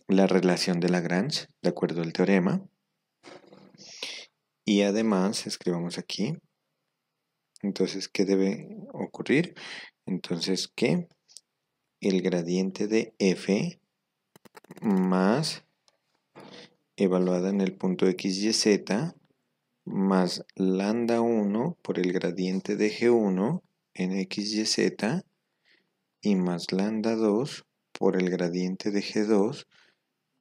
la relación de Lagrange, de acuerdo al teorema. Y además, escribamos aquí, entonces, ¿qué debe ocurrir? Entonces, que el gradiente de f más evaluada en el punto x, y, z más lambda 1 por el gradiente de G1 en x, y, z y más lambda 2 por el gradiente de G2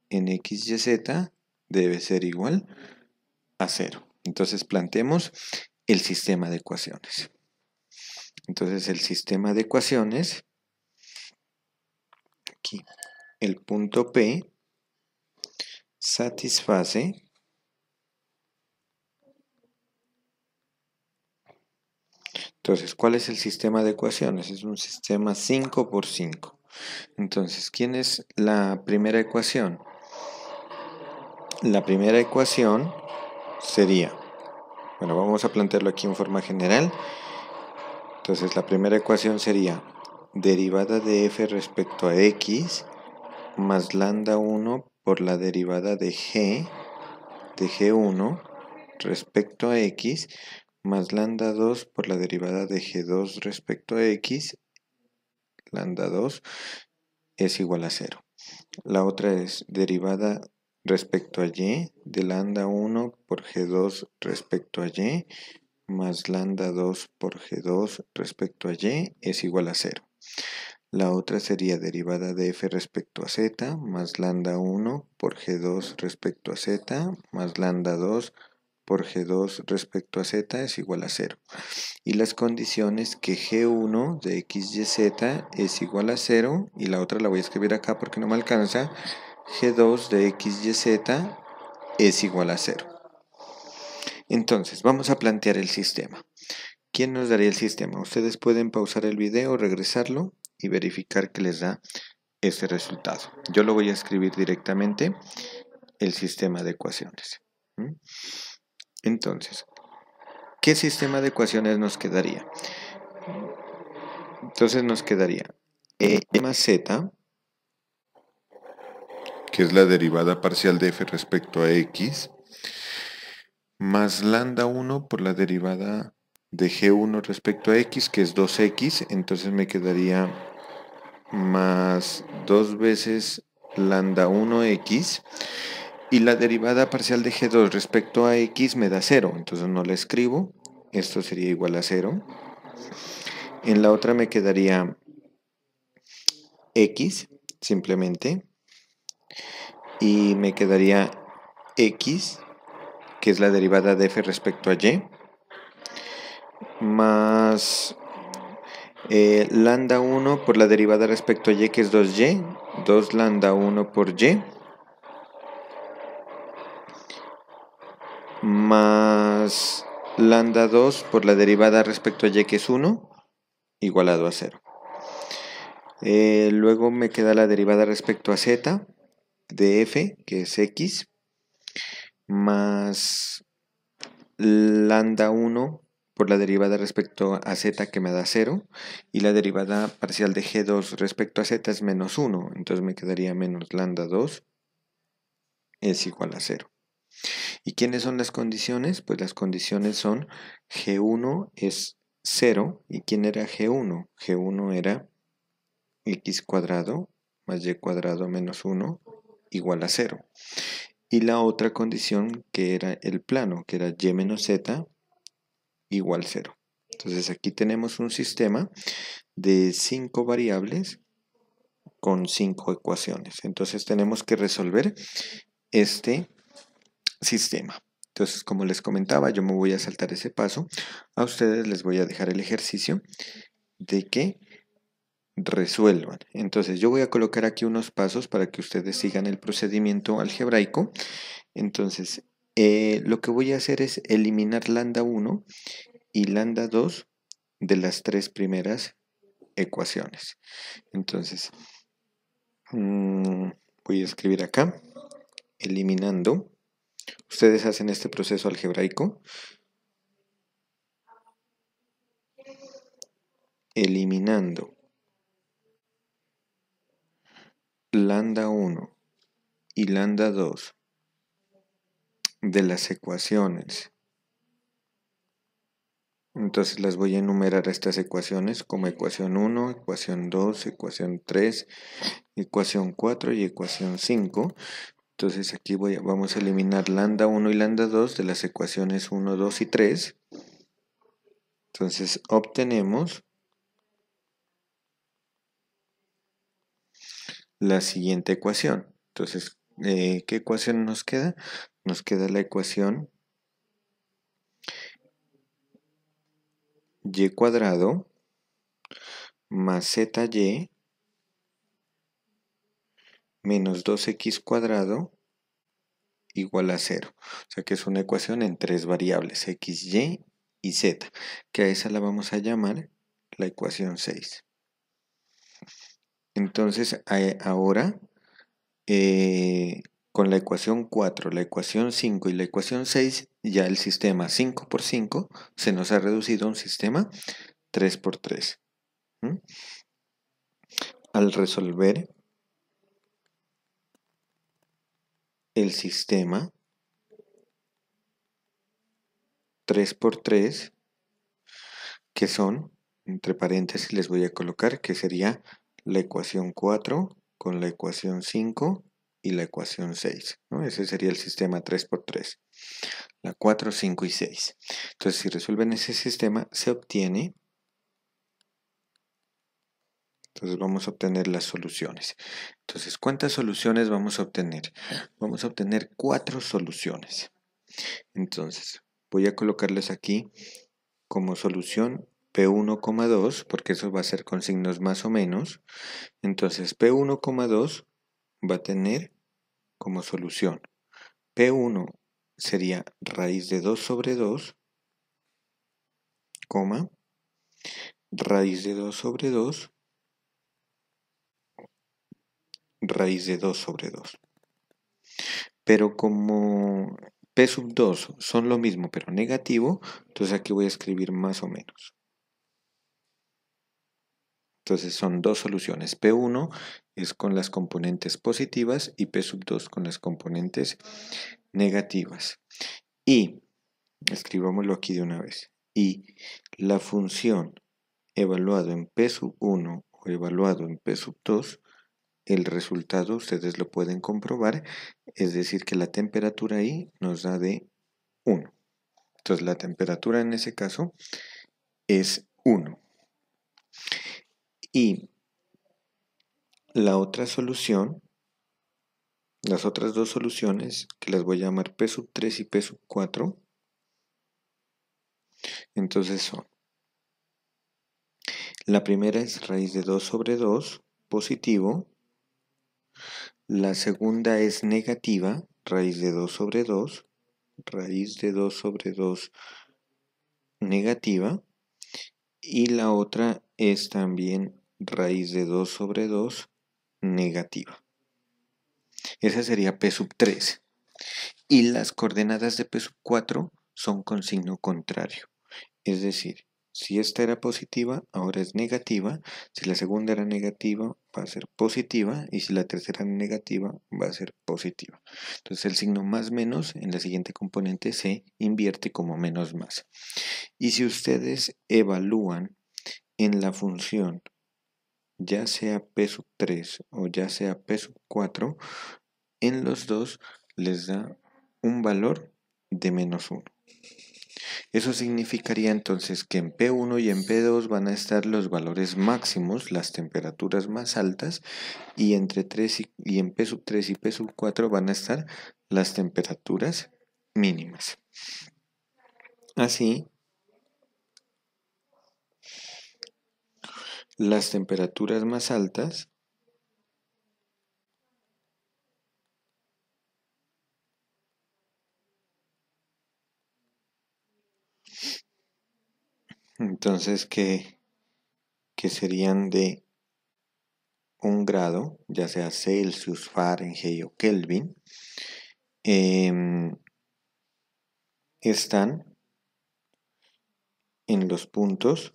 en x, y, z debe ser igual a 0. Entonces planteemos el sistema de ecuaciones. Entonces el sistema de ecuaciones, aquí, el punto P satisface entonces, ¿cuál es el sistema de ecuaciones? Es un sistema 5 por 5. Entonces, ¿quién es la primera ecuación? La primera ecuación sería, bueno, vamos a plantearlo aquí en forma general. Entonces, la primera ecuación sería derivada de f respecto a x más lambda 1 por la derivada de G1 respecto a x más lambda 2 por la derivada de G2 respecto a x, lambda 2 es igual a 0. La otra es derivada respecto a y de lambda 1 por G2 respecto a y más lambda 2 por G2 respecto a y es igual a 0. La otra sería derivada de f respecto a z más lambda 1 por G2 respecto a z más lambda 2 por G2 respecto a z es igual a 0. Y las condiciones que G1 de x, y, z es igual a 0, y la otra la voy a escribir acá porque no me alcanza, G2 de x, y, z es igual a 0. Entonces, vamos a plantear el sistema. ¿Quién nos daría el sistema? Ustedes pueden pausar el video, regresarlo y verificar que les da este resultado. Yo lo voy a escribir directamente, el sistema de ecuaciones. Entonces, ¿qué sistema de ecuaciones nos quedaría? Entonces nos quedaría e más z, que es la derivada parcial de f respecto a x, más lambda 1 por la derivada de G1 respecto a x, que es 2x, entonces me quedaría más 2 veces lambda 1x, y la derivada parcial de G2 respecto a x me da 0, entonces no la escribo, esto sería igual a 0. En la otra me quedaría x, simplemente, y me quedaría x, que es la derivada de f respecto a y, más lambda 1 por la derivada respecto a y, que es 2y, 2 lambda 1 por y, más lambda 2 por la derivada respecto a y, que es 1, igualado a 0. Luego me queda la derivada respecto a z de f, que es x, más lambda 1 por la derivada respecto a z, que me da 0, y la derivada parcial de G2 respecto a z es menos 1, entonces me quedaría menos lambda 2 es igual a 0. ¿Y quiénes son las condiciones? Pues las condiciones son G1 es 0, ¿y quién era G1? G1 era x cuadrado más y cuadrado menos 1 igual a 0. Y la otra condición, que era el plano, que era y menos z igual 0. Entonces aquí tenemos un sistema de 5 variables con 5 ecuaciones. Entonces tenemos que resolver este sistema. Entonces, como les comentaba, yo me voy a saltar ese paso. A ustedes les voy a dejar el ejercicio de que resuelvan. Entonces yo voy a colocar aquí unos pasos para que ustedes sigan el procedimiento algebraico. Entonces lo que voy a hacer es eliminar lambda 1 y lambda 2 de las tres primeras ecuaciones. Entonces voy a escribir acá, eliminando. Ustedes hacen este proceso algebraico, eliminando lambda 1 y lambda 2 de las ecuaciones. Entonces las voy a enumerar a estas ecuaciones como ecuación 1, ecuación 2, ecuación 3, ecuación 4 y ecuación 5. Entonces aquí vamos a eliminar lambda 1 y lambda 2 de las ecuaciones 1, 2 y 3. Entonces obtenemos la siguiente ecuación. Entonces, ¿qué ecuación nos queda? Nos queda la ecuación y cuadrado más zy menos 2x cuadrado igual a 0. O sea que es una ecuación en tres variables, x, y z, que a esa la vamos a llamar la ecuación 6. Entonces, ahora, con la ecuación 4, la ecuación 5 y la ecuación 6, ya el sistema 5 por 5 se nos ha reducido a un sistema 3 por 3. Al resolver el sistema 3 por 3, que son, entre paréntesis les voy a colocar, que sería la ecuación 4 con la ecuación 5 y la ecuación 6, ¿no? Ese sería el sistema 3 por 3, la 4, 5 y 6. Entonces, si resuelven ese sistema, se obtiene. Entonces vamos a obtener las soluciones. Entonces, ¿cuántas soluciones vamos a obtener? Vamos a obtener 4 soluciones. Entonces, voy a colocarles aquí como solución P1,2, porque eso va a ser con signos más o menos. Entonces, P1,2 va a tener como solución P1 sería raíz de 2 sobre 2, coma, raíz de 2 sobre 2, raíz de 2 sobre 2. Pero como P sub 2 son lo mismo pero negativo, entonces aquí voy a escribir más o menos. Entonces son dos soluciones. P1 es con las componentes positivas y P sub 2 con las componentes negativas. Y, escribámoslo aquí de una vez, y la función evaluado en P sub 1 o evaluado en P sub 2, el resultado ustedes lo pueden comprobar, es decir que la temperatura ahí nos da de 1. Entonces la temperatura en ese caso es 1. Y la otra solución, las otras dos soluciones, que las voy a llamar P sub 3 y P sub 4, entonces son, la primera es raíz de 2 sobre 2, positivo. La segunda es negativa, raíz de 2 sobre 2, raíz de 2 sobre 2, negativa. Y la otra es también raíz de 2 sobre 2, negativa. Esa sería P sub 3. Y las coordenadas de P sub 4 son con signo contrario. Es decir, si esta era positiva, ahora es negativa. Si la segunda era negativa, va a ser positiva. Y si la tercera era negativa, va a ser positiva. Entonces el signo más menos en la siguiente componente se invierte como menos más. Y si ustedes evalúan en la función, ya sea P sub 3 o ya sea P sub 4, en los dos les da un valor de menos 1. Eso significaría entonces que en P1 y en P2 van a estar los valores máximos, las temperaturas más altas, y entre 3 y en P sub 3 y P sub 4 van a estar las temperaturas mínimas. Así, las temperaturas más altas entonces que serían de 1 grado, ya sea Celsius, Fahrenheit o Kelvin, están en los puntos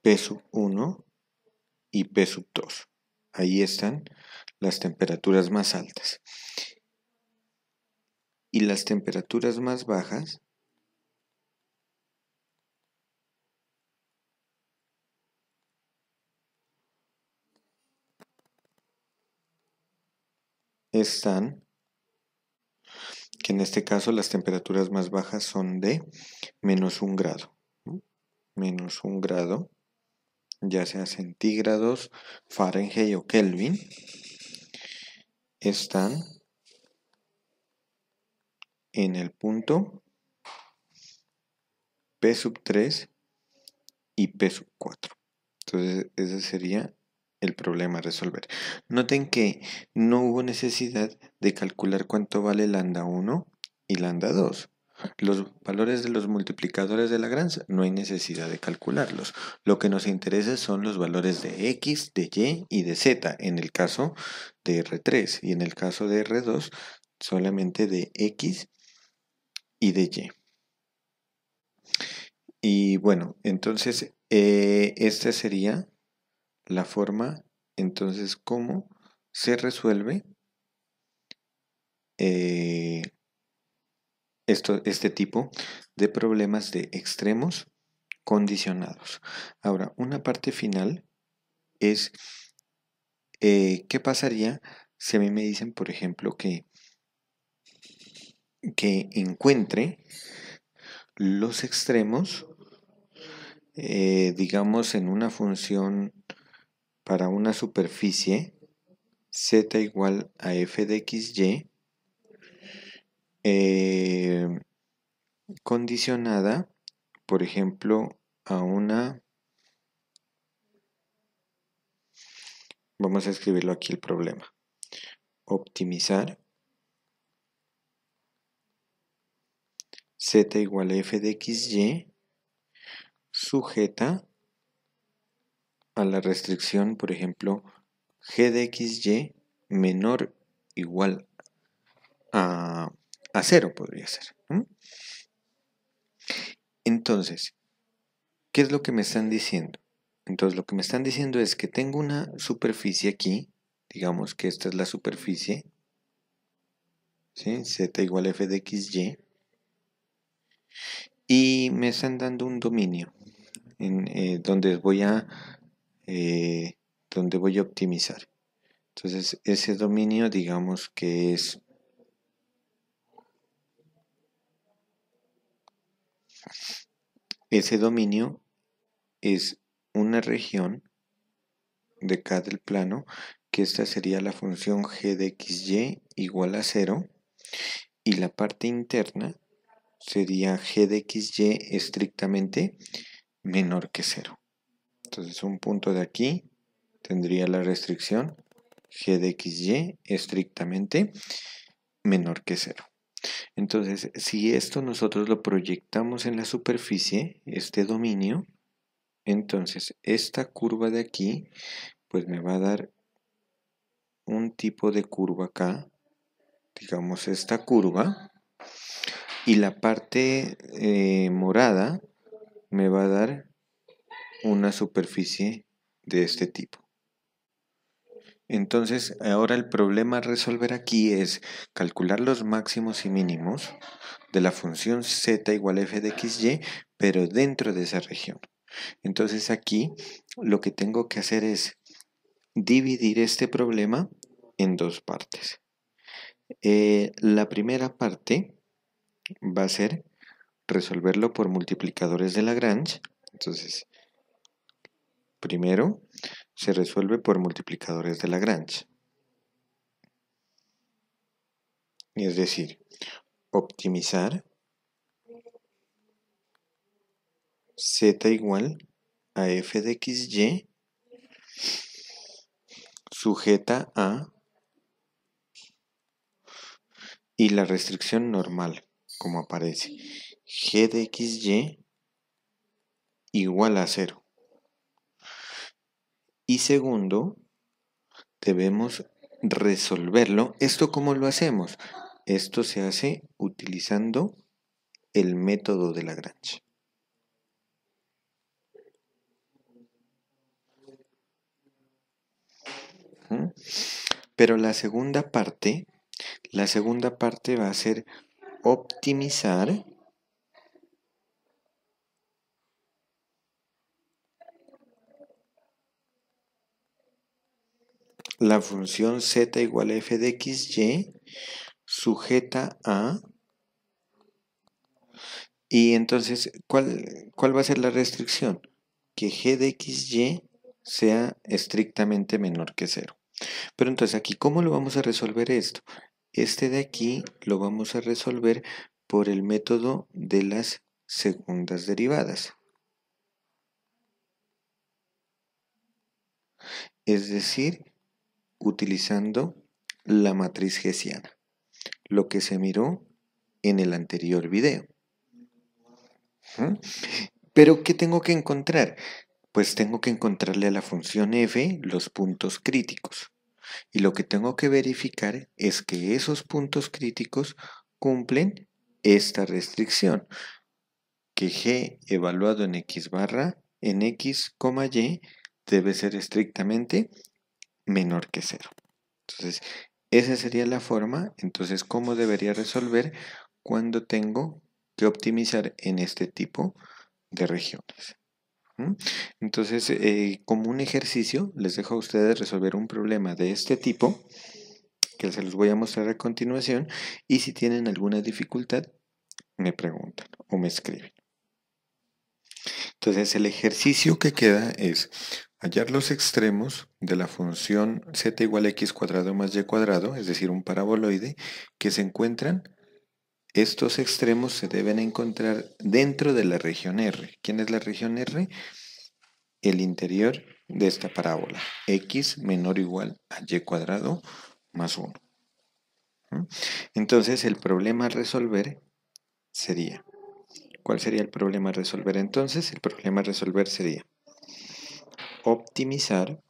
P1 y P2. Ahí están las temperaturas más altas. Y las temperaturas más bajas están, que en este caso las temperaturas más bajas son de -1 grado. -1 grado, ya sea centígrados, Fahrenheit o Kelvin, están en el punto P3 y P4. Entonces ese sería el problema a resolver. Noten que no hubo necesidad de calcular cuánto vale lambda 1 y lambda 2. Los valores de los multiplicadores de Lagrange no hay necesidad de calcularlos. Lo que nos interesa son los valores de x, de y y de z en el caso de R3 y en el caso de R2 solamente de x y de y. Y bueno, entonces esta sería la forma, entonces, cómo se resuelve este tipo de problemas de extremos condicionados. Ahora, una parte final es ¿qué pasaría si a mí me dicen, por ejemplo, que encuentre los extremos, digamos, en una función para una superficie z igual a f de xy condicionada, por ejemplo, a una... Vamos a escribirlo aquí el problema. Optimizar z igual a f de xy sujeta a la restricción, por ejemplo, g de xy menor igual a 0 podría ser. Entonces, ¿qué es lo que me están diciendo? Entonces, lo que me están diciendo es que tengo una superficie aquí, digamos que esta es la superficie, ¿sí? Z igual a f de xy, y me están dando un dominio donde donde voy a optimizar. Entonces, ese dominio, digamos que es ese dominio es una región de acá del plano, que esta sería la función g de xy igual a 0, y la parte interna sería g de xy estrictamente menor que 0. Entonces, un punto de aquí tendría la restricción g de xy estrictamente menor que 0. Entonces, si esto nosotros lo proyectamos en la superficie, este dominio, entonces esta curva de aquí, pues me va a dar un tipo de curva acá, digamos esta curva, y la parte morada me va a dar una superficie de este tipo. Entonces, ahora el problema a resolver aquí es calcular los máximos y mínimos de la función z igual a f de xy, pero dentro de esa región. Entonces aquí lo que tengo que hacer es dividir este problema en dos partes. La primera parte va a ser resolverlo por multiplicadores de Lagrange. Entonces, primero se resuelve por multiplicadores de Lagrange. Es decir, optimizar z igual a f de xy sujeta a y la restricción normal, como aparece, g de xy igual a 0. Y segundo, debemos resolverlo. ¿Esto cómo lo hacemos? Esto se hace utilizando el método de Lagrange. Pero la segunda parte va a ser optimizar la función z igual a f de xy sujeta a. Y entonces, ¿cuál va a ser la restricción? Que g de xy sea estrictamente menor que 0. Pero entonces aquí, ¿cómo lo vamos a resolver esto? Este de aquí lo vamos a resolver por el método de las segundas derivadas. Es decir, utilizando la matriz hessiana, lo que se miró en el anterior video. ¿Pero qué tengo que encontrar? Pues tengo que encontrarle a la función f los puntos críticos. Y lo que tengo que verificar es que esos puntos críticos cumplen esta restricción, que g evaluado en x barra en x, y debe ser estrictamente menor que 0. Entonces, esa sería la forma. Entonces, ¿cómo debería resolver cuando tengo que optimizar en este tipo de regiones? Entonces, como un ejercicio, les dejo a ustedes resolver un problema de este tipo, que se los voy a mostrar a continuación, y si tienen alguna dificultad, me preguntan o me escriben. Entonces, el ejercicio que queda es hallar los extremos de la función z igual a x cuadrado más y cuadrado, es decir, un paraboloide, que se encuentran. Estos extremos se deben encontrar dentro de la región R. ¿Quién es la región R? El interior de esta parábola, x menor o igual a y cuadrado más 1. Entonces el problema a resolver sería, ¿cuál sería el problema a resolver entonces? El problema a resolver sería optimizar.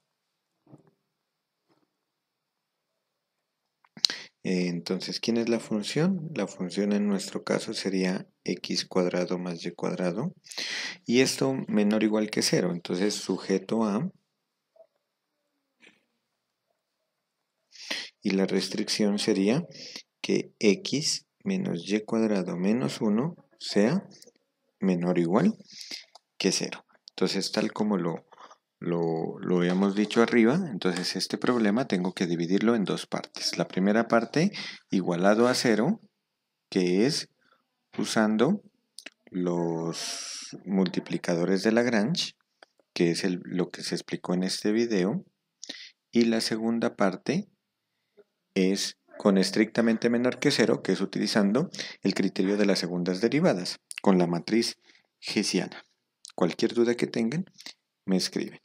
Entonces, ¿quién es la función? La función en nuestro caso sería x cuadrado más y cuadrado. Y esto menor o igual que 0. Entonces, sujeto a. Y la restricción sería que x menos y cuadrado menos 1 sea menor o igual que 0. Entonces, tal como lo habíamos dicho arriba, entonces este problema tengo que dividirlo en dos partes. La primera parte igualado a 0, que es usando los multiplicadores de Lagrange, que es lo que se explicó en este video. Y la segunda parte es con estrictamente menor que 0, que es utilizando el criterio de las segundas derivadas, con la matriz hessiana. Cualquier duda que tengan, me escriben.